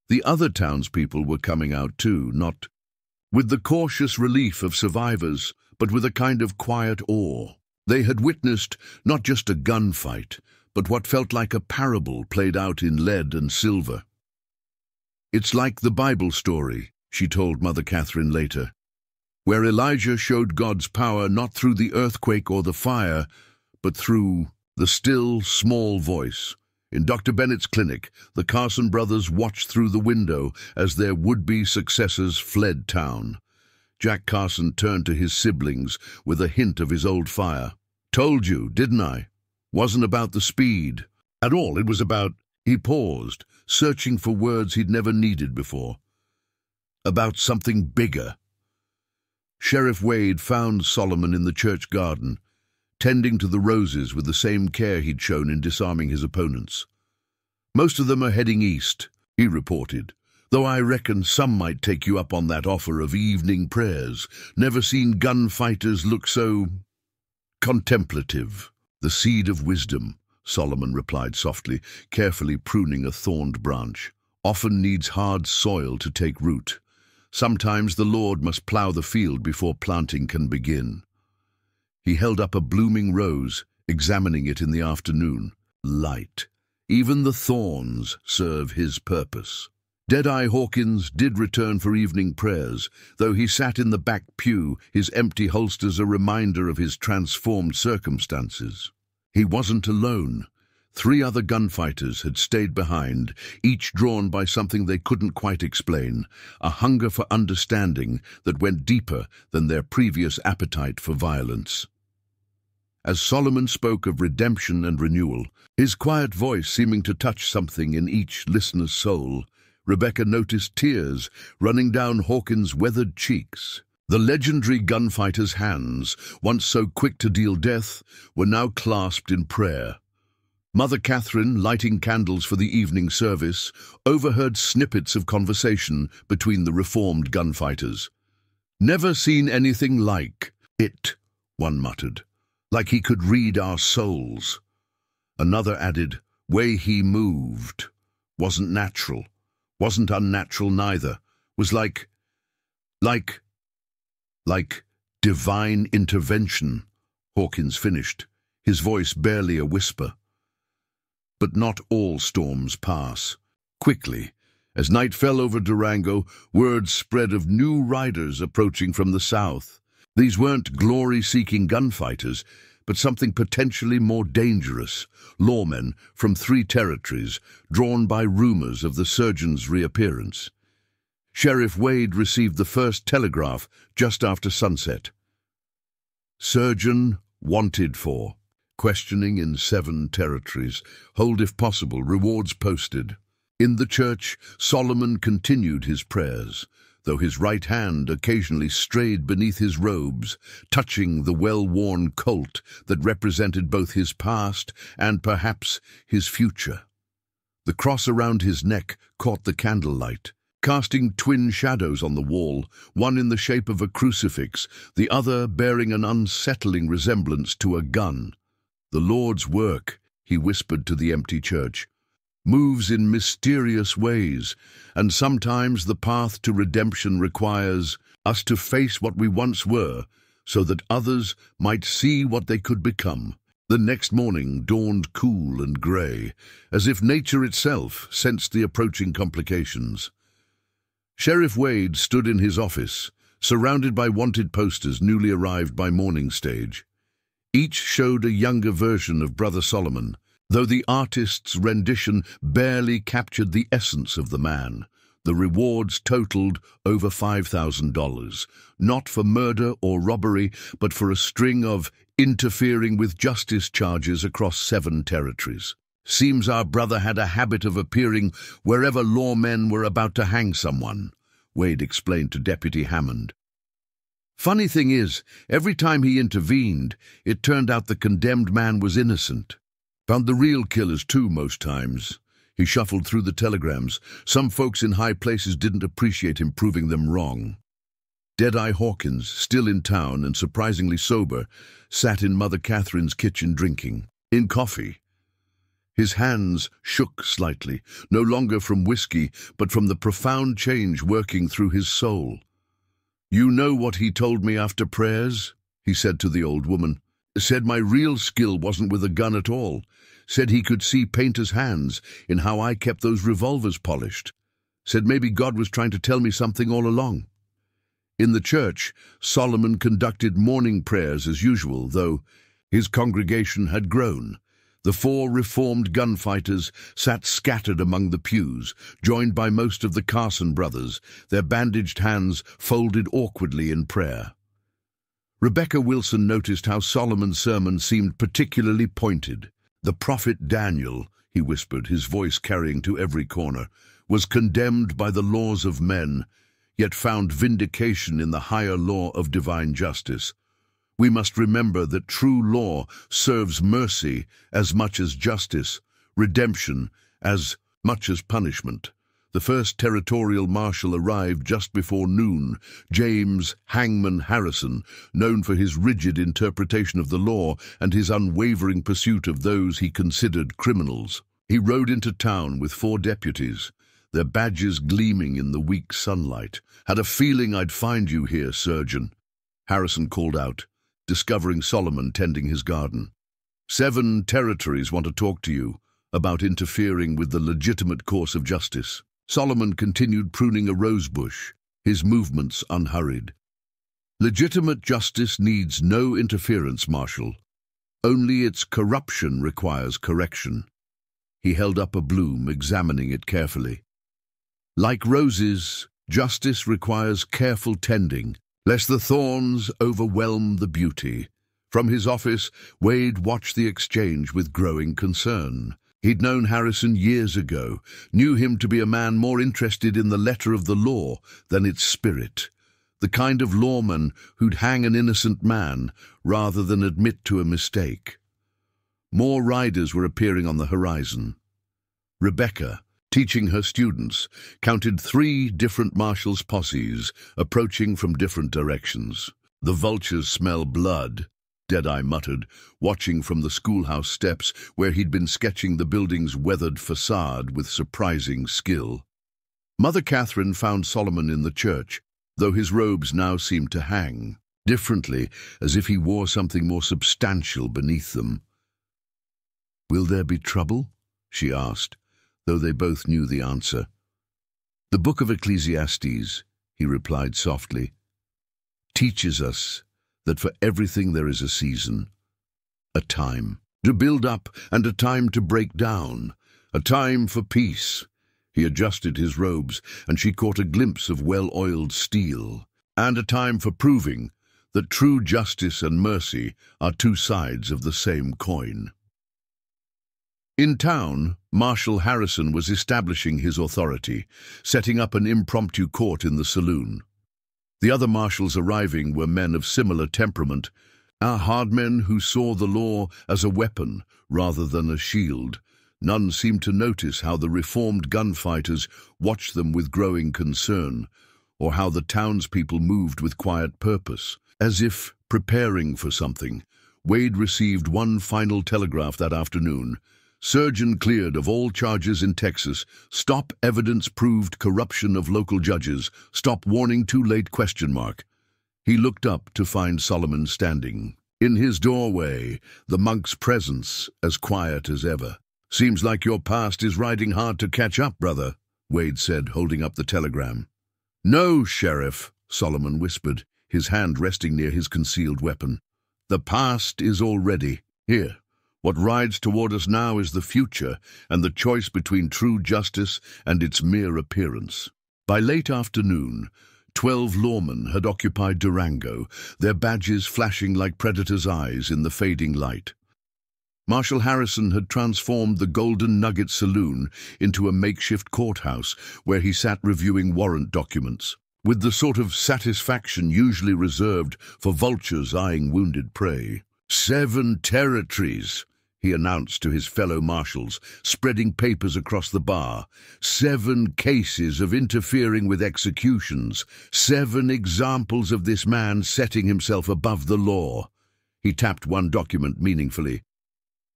S1: The other townspeople were coming out too, not with the cautious relief of survivors, but with a kind of quiet awe. They had witnessed not just a gunfight, but what felt like a parable played out in lead and silver. "It's like the Bible story," she told Mother Catherine later, "where Elijah showed God's power not through the earthquake or the fire, but through the still, small voice." In Dr. Bennett's clinic, the Carson brothers watched through the window as their would-be successors fled town. Jack Carson turned to his siblings with a hint of his old fire. "Told you, didn't I? Wasn't about the speed at all. It was about—" He paused, searching for words he'd never needed before. "About something bigger." Sheriff Wade found Solomon in the church garden, tending to the roses with the same care he'd shown in disarming his opponents. "Most of them are heading east," he reported, "though I reckon some might take you up on that offer of evening prayers. Never seen gunfighters look so contemplative." "The seed of wisdom," Solomon replied softly, carefully pruning a thorned branch, "often needs hard soil to take root. Sometimes the Lord must plow the field before planting can begin." He held up a blooming rose, examining it in the afternoon. Light. Even the thorns serve his purpose. Deadeye Hawkins did return for evening prayers, though he sat in the back pew, his empty holsters a reminder of his transformed circumstances. He wasn't alone. 3 other gunfighters had stayed behind, each drawn by something they couldn't quite explain, a hunger for understanding that went deeper than their previous appetite for violence. as Solomon spoke of redemption and renewal, his quiet voice seeming to touch something in each listener's soul. Rebecca noticed tears running down Hawkins' weathered cheeks. The legendary gunfighter's hands, once so quick to deal death, were now clasped in prayer. Mother Catherine, lighting candles for the evening service, overheard snippets of conversation between the reformed gunfighters. "Never seen anything like it," one muttered, "like he could read our souls." Another added, "Way he moved. Wasn't natural. Wasn't unnatural neither. Was like divine intervention," Hawkins finished, his voice barely a whisper. But not all storms pass. Quickly, as night fell over Durango, word spread of new riders approaching from the south. These weren't glory-seeking gunfighters, but something potentially more dangerous, lawmen from 3 territories, drawn by rumors of the surgeon's reappearance. Sheriff Wade received the first telegraph just after sunset. "Surgeon wanted for. Questioning in 7 territories. Hold if possible. Rewards posted." In the church, Solomon continued his prayers, though his right hand occasionally strayed beneath his robes, touching the well-worn colt that represented both his past and perhaps his future. The cross around his neck caught the candlelight, casting twin shadows on the wall, one in the shape of a crucifix, the other bearing an unsettling resemblance to a gun. "The Lord's work," he whispered to the empty church, "moves in mysterious ways, and sometimes the path to redemption requires us to face what we once were, so that others might see what they could become." The next morning dawned cool and grey, as if nature itself sensed the approaching complications. Sheriff Wade stood in his office, surrounded by wanted posters newly arrived by morning stage. Each showed a younger version of Brother Solomon, though the artist's rendition barely captured the essence of the man. The rewards totaled over $5,000, not for murder or robbery, but for a string of interfering with justice charges across 7 territories. "Seems our brother had a habit of appearing wherever lawmen were about to hang someone," Wade explained to Deputy Hammond. "Funny thing is, every time he intervened, it turned out the condemned man was innocent. Found the real killers too most times." He shuffled through the telegrams. Some folks in high places didn't appreciate him proving them wrong. Deadeye Hawkins, still in town and surprisingly sober, sat in Mother Catherine's kitchen drinking in coffee. His hands shook slightly, no longer from whiskey, but from the profound change working through his soul. "You know what he told me after prayers?" he said to the old woman. "Said my real skill wasn't with a gun at all. Said he could see painters' hands in how I kept those revolvers polished. Said maybe God was trying to tell me something all along." In the church, Solomon conducted morning prayers as usual, though his congregation had grown. The 4 reformed gunfighters sat scattered among the pews, joined by most of the Carson brothers, their bandaged hands folded awkwardly in prayer. Rebecca Wilson noticed how Solomon's sermon seemed particularly pointed. "The prophet Daniel," he whispered, his voice carrying to every corner, "was condemned by the laws of men, yet found vindication in the higher law of divine justice. We must remember that true law serves mercy as much as justice, redemption as much as punishment." The first territorial marshal arrived just before noon, James Hangman Harrison, known for his rigid interpretation of the law and his unwavering pursuit of those he considered criminals. He rode into town with 4 deputies, their badges gleaming in the weak sunlight. "Had a feeling I'd find you here, Surgeon," Harrison called out, discovering Solomon tending his garden. 7 territories want to talk to you about interfering with the legitimate course of justice." Solomon continued pruning a rose bush, his movements unhurried. "Legitimate justice needs no interference, Marshal. Only its corruption requires correction." He held up a bloom, examining it carefully. "Like roses, justice requires careful tending, lest the thorns overwhelm the beauty." From his office, Wade watched the exchange with growing concern. He'd known Harrison years ago, knew him to be a man more interested in the letter of the law than its spirit, the kind of lawman who'd hang an innocent man rather than admit to a mistake. More riders were appearing on the horizon. Rebecca, teaching her students, counted 3 different marshals' posses approaching from different directions. "The vultures smell blood," Deadeye muttered, watching from the schoolhouse steps where he'd been sketching the building's weathered facade with surprising skill. Mother Catherine found Solomon in the church, though his robes now seemed to hang differently, as if he wore something more substantial beneath them. "Will there be trouble?" she asked, though they both knew the answer. "The book of Ecclesiastes," he replied softly, "teaches us that for everything there is a season, a time to build up and a time to break down, a time for peace." He adjusted his robes, and she caught a glimpse of well-oiled steel, "and a time for proving that true justice and mercy are 2 sides of the same coin." In town, Marshal Harrison was establishing his authority, setting up an impromptu court in the saloon. The other marshals arriving were men of similar temperament, hard men who saw the law as a weapon rather than a shield. None seemed to notice how the reformed gunfighters watched them with growing concern, or how the townspeople moved with quiet purpose, as if preparing for something. Wade received one final telegraph that afternoon. "Surgeon cleared of all charges in Texas. Stop evidence proved corruption of local judges. Stop warning too late ? He looked up to find Solomon standing. In his doorway, the monk's presence as quiet as ever. "Seems like your past is riding hard to catch up, brother," Wade said, holding up the telegram. "No, Sheriff," Solomon whispered, his hand resting near his concealed weapon. "The past is already here. What rides toward us now is the future, and the choice between true justice and its mere appearance." By late afternoon, 12 lawmen had occupied Durango, their badges flashing like predators' eyes in the fading light. Marshal Harrison had transformed the Golden Nugget Saloon into a makeshift courthouse where he sat reviewing warrant documents, with the sort of satisfaction usually reserved for vultures eyeing wounded prey. 7 territories, he announced to his fellow marshals, spreading papers across the bar. 7 cases of interfering with executions. 7 examples of this man setting himself above the law. He tapped one document meaningfully.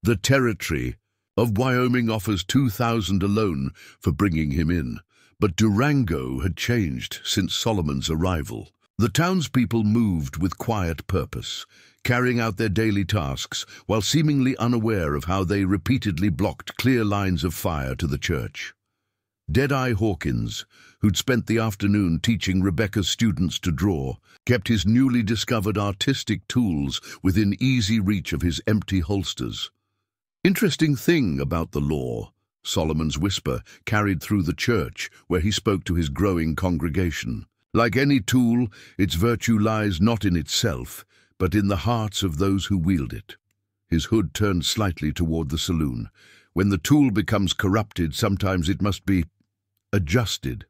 S1: "The territory of Wyoming offers $2,000 alone for bringing him in, but Durango had changed since Solomon's arrival." The townspeople moved with quiet purpose, carrying out their daily tasks while seemingly unaware of how they repeatedly blocked clear lines of fire to the church. Deadeye Hawkins, who'd spent the afternoon teaching Rebecca's students to draw, kept his newly discovered artistic tools within easy reach of his empty holsters. "Interesting thing about the law," Solomon's whisper carried through the church where he spoke to his growing congregation. "Like any tool, its virtue lies not in itself, but in the hearts of those who wield it." His hood turned slightly toward the saloon. "When the tool becomes corrupted, sometimes it must be adjusted."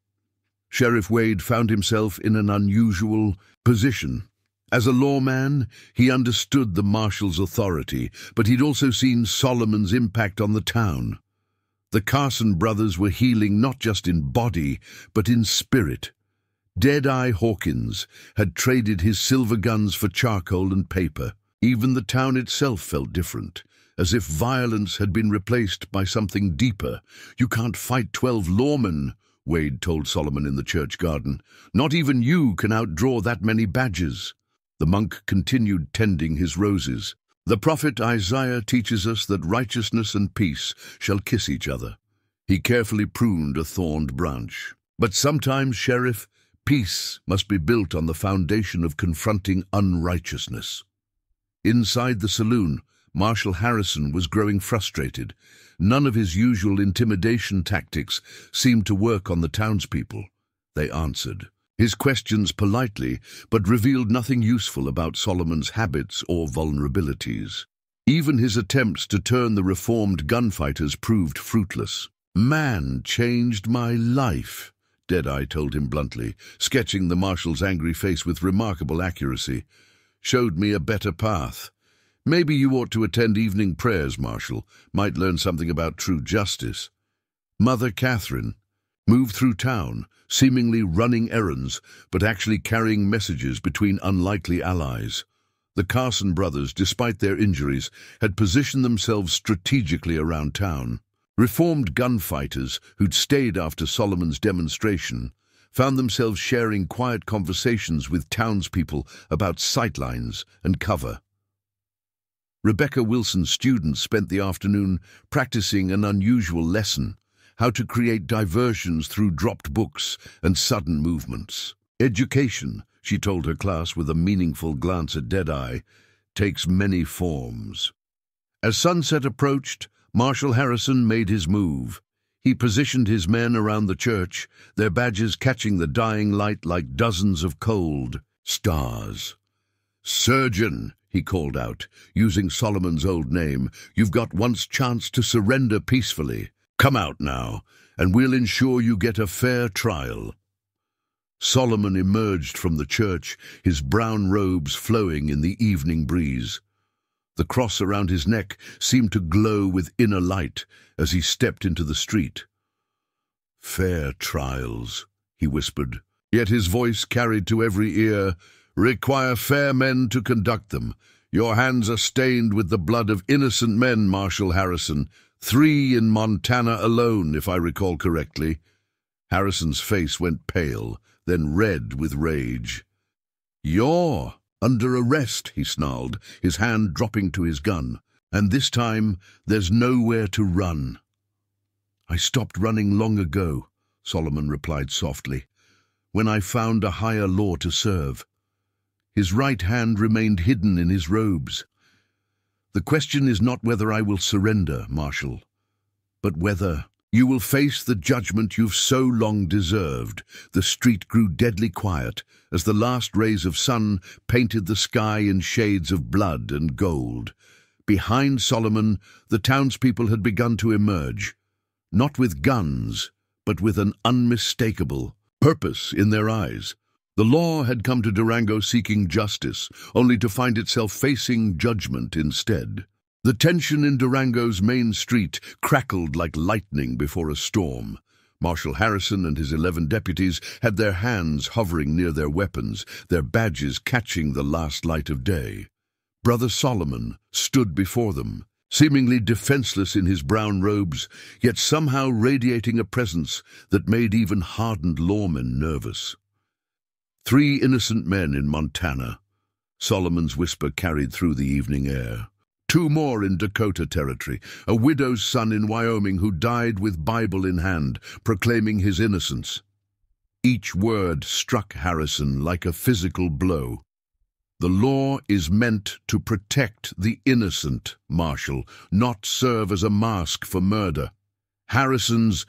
S1: Sheriff Wade found himself in an unusual position. As a lawman, he understood the marshal's authority, but he'd also seen Solomon's impact on the town. The Carson brothers were healing not just in body, but in spirit. Deadeye Hawkins had traded his silver guns for charcoal and paper. Even the town itself felt different, as if violence had been replaced by something deeper. "You can't fight 12 lawmen," Wade told Solomon in the church garden. "Not even you can outdraw that many badges." The monk continued tending his roses. "The prophet Isaiah teaches us that righteousness and peace shall kiss each other." He carefully pruned a thorned branch. "But sometimes, Sheriff, peace must be built on the foundation of confronting unrighteousness." Inside the saloon, Marshal Harrison was growing frustrated. None of his usual intimidation tactics seemed to work on the townspeople. They answered. his questions politely, but revealed nothing useful about Solomon's habits or vulnerabilities. Even his attempts to turn the reformed gunfighters proved fruitless. "Man changed my life," Deadeye told him bluntly, sketching the marshal's angry face with remarkable accuracy. "Showed me a better path. Maybe you ought to attend evening prayers, Marshal. Might learn something about true justice." Mother Catherine moved through town, seemingly running errands, but actually carrying messages between unlikely allies. The Carson brothers, despite their injuries, had positioned themselves strategically around town. Reformed gunfighters who'd stayed after Solomon's demonstration found themselves sharing quiet conversations with townspeople about sightlines and cover. Rebecca Wilson's students spent the afternoon practicing an unusual lesson: how to create diversions through dropped books and sudden movements. "Education," she told her class with a meaningful glance at Deadeye, "takes many forms." As sunset approached, Marshal Harrison made his move. He positioned his men around the church, their badges catching the dying light like dozens of cold stars. "Surgeon," he called out, using Solomon's old name, "you've got once chance to surrender peacefully. Come out now, and we'll ensure you get a fair trial." Solomon emerged from the church, his brown robes flowing in the evening breeze. The cross around his neck seemed to glow with inner light as he stepped into the street. "Fair trials," he whispered, yet his voice carried to every ear, "require fair men to conduct them. Your hands are stained with the blood of innocent men, Marshal Harrison. 3 in Montana alone, if I recall correctly." Harrison's face went pale, then red with rage. "You're under arrest," he snarled, his hand dropping to his gun. "And this time, there's nowhere to run." "I stopped running long ago," Solomon replied softly, "when I found a higher law to serve." His right hand remained hidden in his robes. "The question is not whether I will surrender, Marshal, but whether you will face the judgment you've so long deserved." The street grew deadly quiet as the last rays of sun painted the sky in shades of blood and gold. Behind Solomon, the townspeople had begun to emerge, not with guns, but with an unmistakable purpose in their eyes. The law had come to Durango seeking justice, only to find itself facing judgment instead. The tension in Durango's main street crackled like lightning before a storm. Marshal Harrison and his 11 deputies had their hands hovering near their weapons, their badges catching the last light of day. Brother Solomon stood before them, seemingly defenseless in his brown robes, yet somehow radiating a presence that made even hardened lawmen nervous. 3 innocent men in Montana, Solomon's whisper carried through the evening air. 2 more in Dakota Territory, a widow's son in Wyoming who died with Bible in hand, proclaiming his innocence. Each word struck Harrison like a physical blow. "The law is meant to protect the innocent, Marshal, not serve as a mask for murder." Harrison's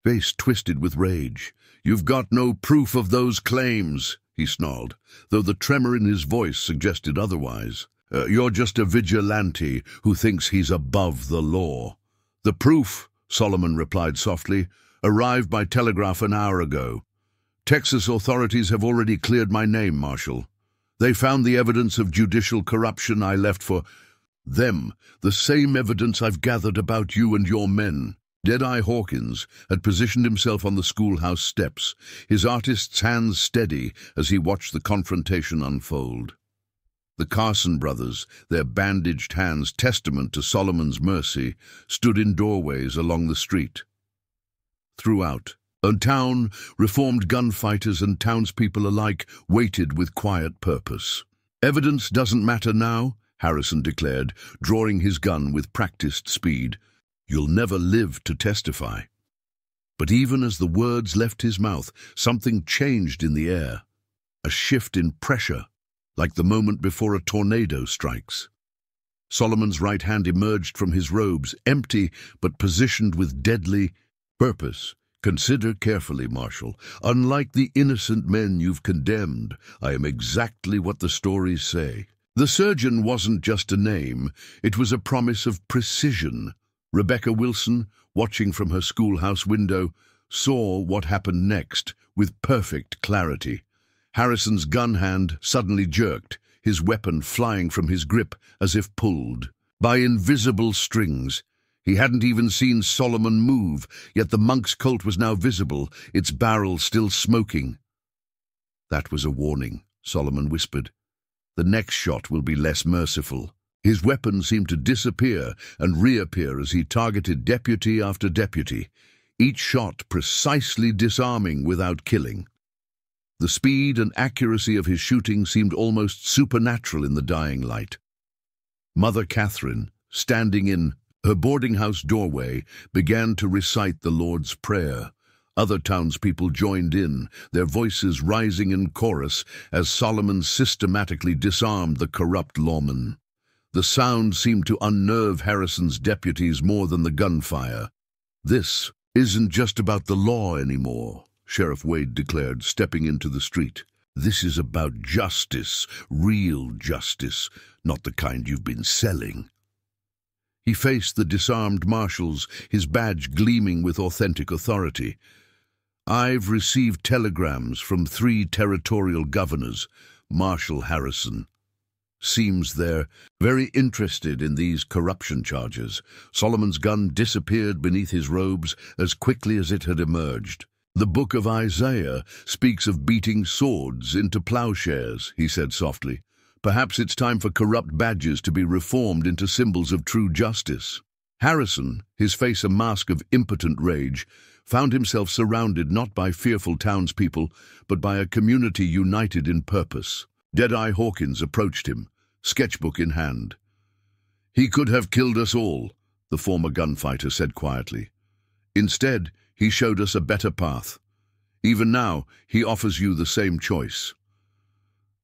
S1: face twisted with rage. "You've got no proof of those claims," he snarled, though the tremor in his voice suggested otherwise. You're just a vigilante who thinks he's above the law." "The proof," Solomon replied softly, "arrived by telegraph an hour ago. Texas authorities have already cleared my name, Marshal. They found the evidence of judicial corruption I left for them, the same evidence I've gathered about you and your men." Deadeye Hawkins had positioned himself on the schoolhouse steps, his artist's hands steady as he watched the confrontation unfold. The Carson brothers, their bandaged hands testament to Solomon's mercy, stood in doorways along the street. Throughout the town, reformed gunfighters and townspeople alike waited with quiet purpose. "Evidence doesn't matter now," Harrison declared, drawing his gun with practiced speed. "You'll never live to testify." But even as the words left his mouth, something changed in the air. A shift in pressure, like the moment before a tornado strikes. Solomon's right hand emerged from his robes, empty but positioned with deadly purpose, Consider carefully, Marshal. Unlike the innocent men you've condemned, I am exactly what the stories say. The surgeon wasn't just a name, it was a promise of precision. Rebecca Wilson, watching from her schoolhouse window, saw what happened next with perfect clarity. Harrison's gun hand suddenly jerked, his weapon flying from his grip as if pulled by invisible strings. He hadn't even seen Solomon move, yet the monk's Colt was now visible, its barrel still smoking. "That was a warning," Solomon whispered. "The next shot will be less merciful." His weapon seemed to disappear and reappear as he targeted deputy after deputy, each shot precisely disarming without killing. The speed and accuracy of his shooting seemed almost supernatural in the dying light. Mother Catherine, standing in her boarding house doorway, began to recite the Lord's Prayer. Other townspeople joined in, their voices rising in chorus as Solomon systematically disarmed the corrupt lawman. The sound seemed to unnerve Harrison's deputies more than the gunfire. "This isn't just about the law anymore," Sheriff Wade declared, stepping into the street. "This is about justice, real justice, not the kind you've been selling." He faced the disarmed marshals, his badge gleaming with authentic authority. "I've received telegrams from 3 territorial governors. Marshal Harrison. Seems they're very interested in these corruption charges." Solomon's gun disappeared beneath his robes as quickly as it had emerged. "The book of Isaiah speaks of beating swords into plowshares," he said softly. "Perhaps it's time for corrupt badges to be reformed into symbols of true justice." Harrison, his face a mask of impotent rage, found himself surrounded not by fearful townspeople, but by a community united in purpose. Deadeye Hawkins approached him, sketchbook in hand. "He could have killed us all," the former gunfighter said quietly. "Instead, he showed us a better path. Even now, he offers you the same choice."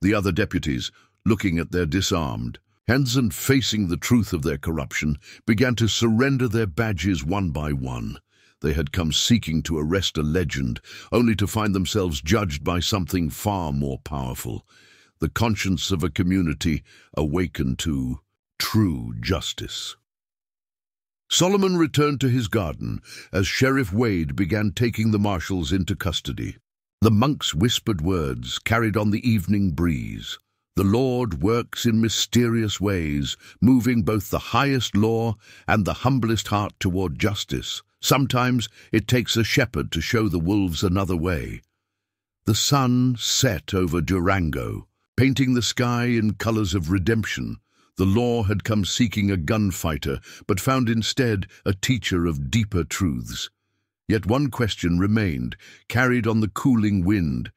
S1: The other deputies, looking at their disarmed hands and facing the truth of their corruption, began to surrender their badges one by one. They had come seeking to arrest a legend, only to find themselves judged by something far more powerful. The conscience of a community awakened to true justice. Solomon returned to his garden as Sheriff Wade began taking the marshals into custody. The monk's whispered words carried on the evening breeze. "The Lord works in mysterious ways, moving both the highest law and the humblest heart toward justice. Sometimes it takes a shepherd to show the wolves another way." The sun set over Durango, painting the sky in colors of redemption. The law had come seeking a gunfighter, but found instead a teacher of deeper truths. Yet one question remained, carried on the cooling wind.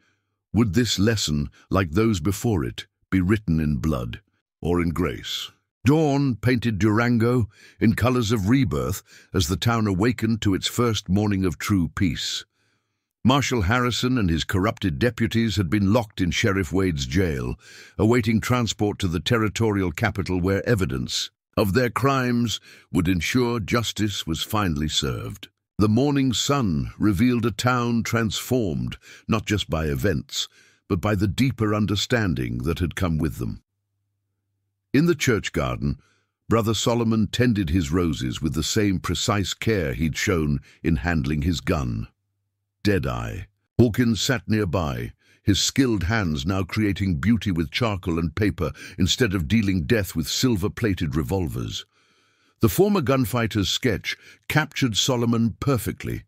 S1: Would this lesson, like those before it, be written in blood or in grace? Dawn painted Durango in colors of rebirth as the town awakened to its first morning of true peace. Marshal Harrison and his corrupted deputies had been locked in Sheriff Wade's jail, awaiting transport to the territorial capital where evidence of their crimes would ensure justice was finally served. The morning sun revealed a town transformed, not just by events, but by the deeper understanding that had come with them. In the church garden, Brother Solomon tended his roses with the same precise care he'd shown in handling his gun. Deadeye Hawkins sat nearby, his skilled hands now creating beauty with charcoal and paper instead of dealing death with silver-plated revolvers. The former gunfighter's sketch captured Solomon perfectly,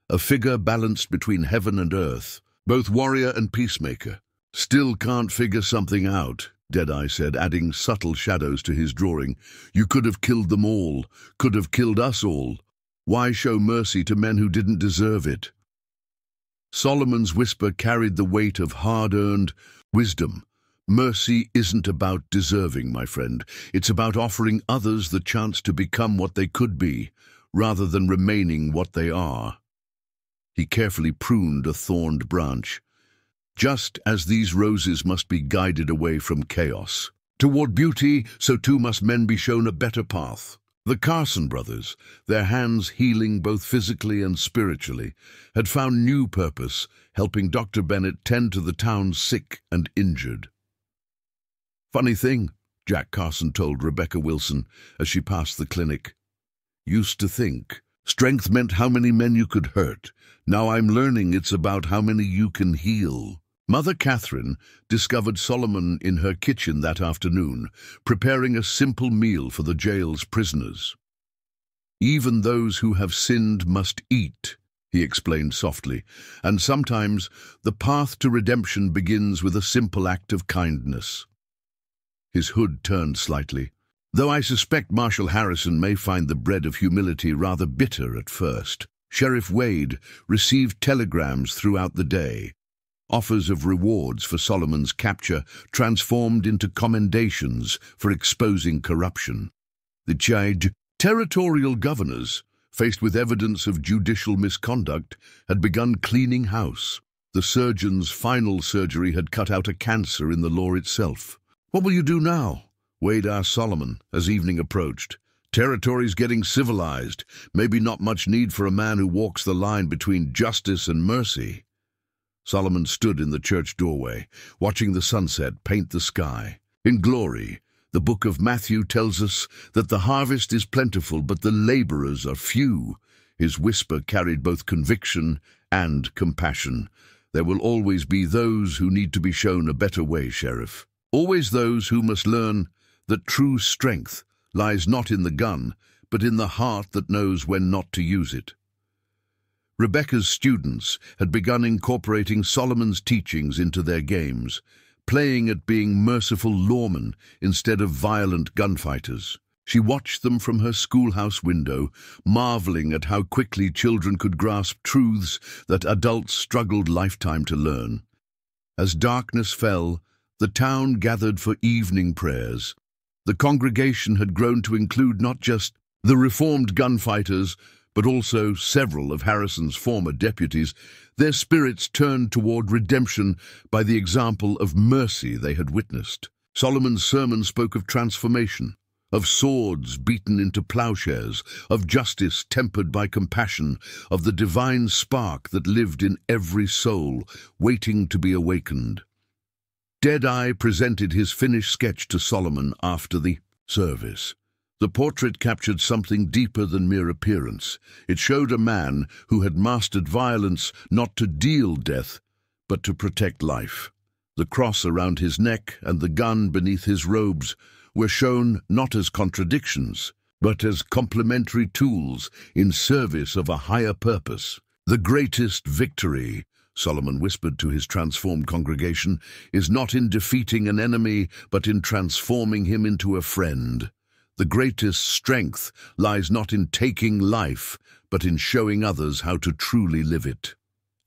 S1: a figure balanced between heaven and earth, both warrior and peacemaker. "Still can't figure something out," Deadeye said, adding subtle shadows to his drawing. "You could have killed them all, could have killed us all. Why show mercy to men who didn't deserve it?" Solomon's whisper carried the weight of hard-earned wisdom. "Mercy isn't about deserving, my friend. It's about offering others the chance to become what they could be, rather than remaining what they are." He carefully pruned a thorned branch. "Just as these roses must be guided away from chaos toward beauty, so too must men be shown a better path. The Carson brothers, their hands healing both physically and spiritually, had found new purpose, helping Dr. Bennett tend to the town's sick and injured. "Funny thing," Jack Carson told Rebecca Wilson as she passed the clinic. "Used to think strength meant how many men you could hurt. Now I'm learning it's about how many you can heal." Mother Catherine discovered Solomon in her kitchen that afternoon, preparing a simple meal for the jail's prisoners. "Even those who have sinned must eat," he explained softly, "and sometimes the path to redemption begins with a simple act of kindness." His hood turned slightly. "Though I suspect Marshal Harrison may find the bread of humility rather bitter at first." Sheriff Wade received telegrams throughout the day. Offers of rewards for Solomon's capture transformed into commendations for exposing corruption. The territorial governors, faced with evidence of judicial misconduct, had begun cleaning house. The surgeon's final surgery had cut out a cancer in the law itself. "What will you do now?" Wade asked Solomon as evening approached. "Territory's getting civilized. Maybe not much need for a man who walks the line between justice and mercy." Solomon stood in the church doorway, watching the sunset paint the sky. In glory, the book of Matthew tells us that the harvest is plentiful, but the laborers are few. His whisper carried both conviction and compassion. "There will always be those who need to be shown a better way, Sheriff. Always those who must learn that true strength lies not in the gun, but in the heart that knows when not to use it." Rebecca's students had begun incorporating Solomon's teachings into their games, playing at being merciful lawmen instead of violent gunfighters. She watched them from her schoolhouse window, marveling at how quickly children could grasp truths that adults struggled lifetime to learn. As darkness fell, the town gathered for evening prayers. The congregation had grown to include not just the reformed gunfighters, but also several of Harrison's former deputies. Their spirits turned toward redemption by the example of mercy they had witnessed. Solomon's sermon spoke of transformation, of swords beaten into plowshares, of justice tempered by compassion, of the divine spark that lived in every soul, waiting to be awakened. Deadeye presented his finished sketch to Solomon after the service. The portrait captured something deeper than mere appearance. It showed a man who had mastered violence not to deal death, but to protect life. The cross around his neck and the gun beneath his robes were shown not as contradictions, but as complementary tools in service of a higher purpose. "The greatest victory," Solomon whispered to his transformed congregation, "is not in defeating an enemy, but in transforming him into a friend. The greatest strength lies not in taking life, but in showing others how to truly live it."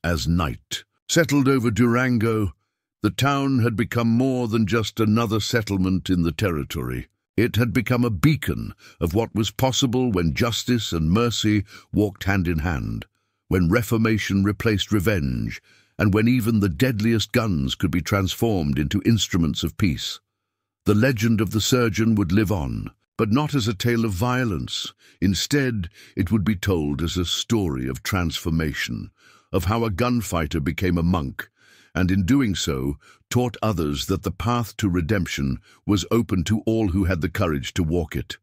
S1: As night settled over Durango, the town had become more than just another settlement in the territory. It had become a beacon of what was possible when justice and mercy walked hand in hand, when reformation replaced revenge, and when even the deadliest guns could be transformed into instruments of peace. The legend of the surgeon would live on, but not as a tale of violence. Instead, it would be told as a story of transformation, of how a gunfighter became a monk, and in doing so, taught others that the path to redemption was open to all who had the courage to walk it.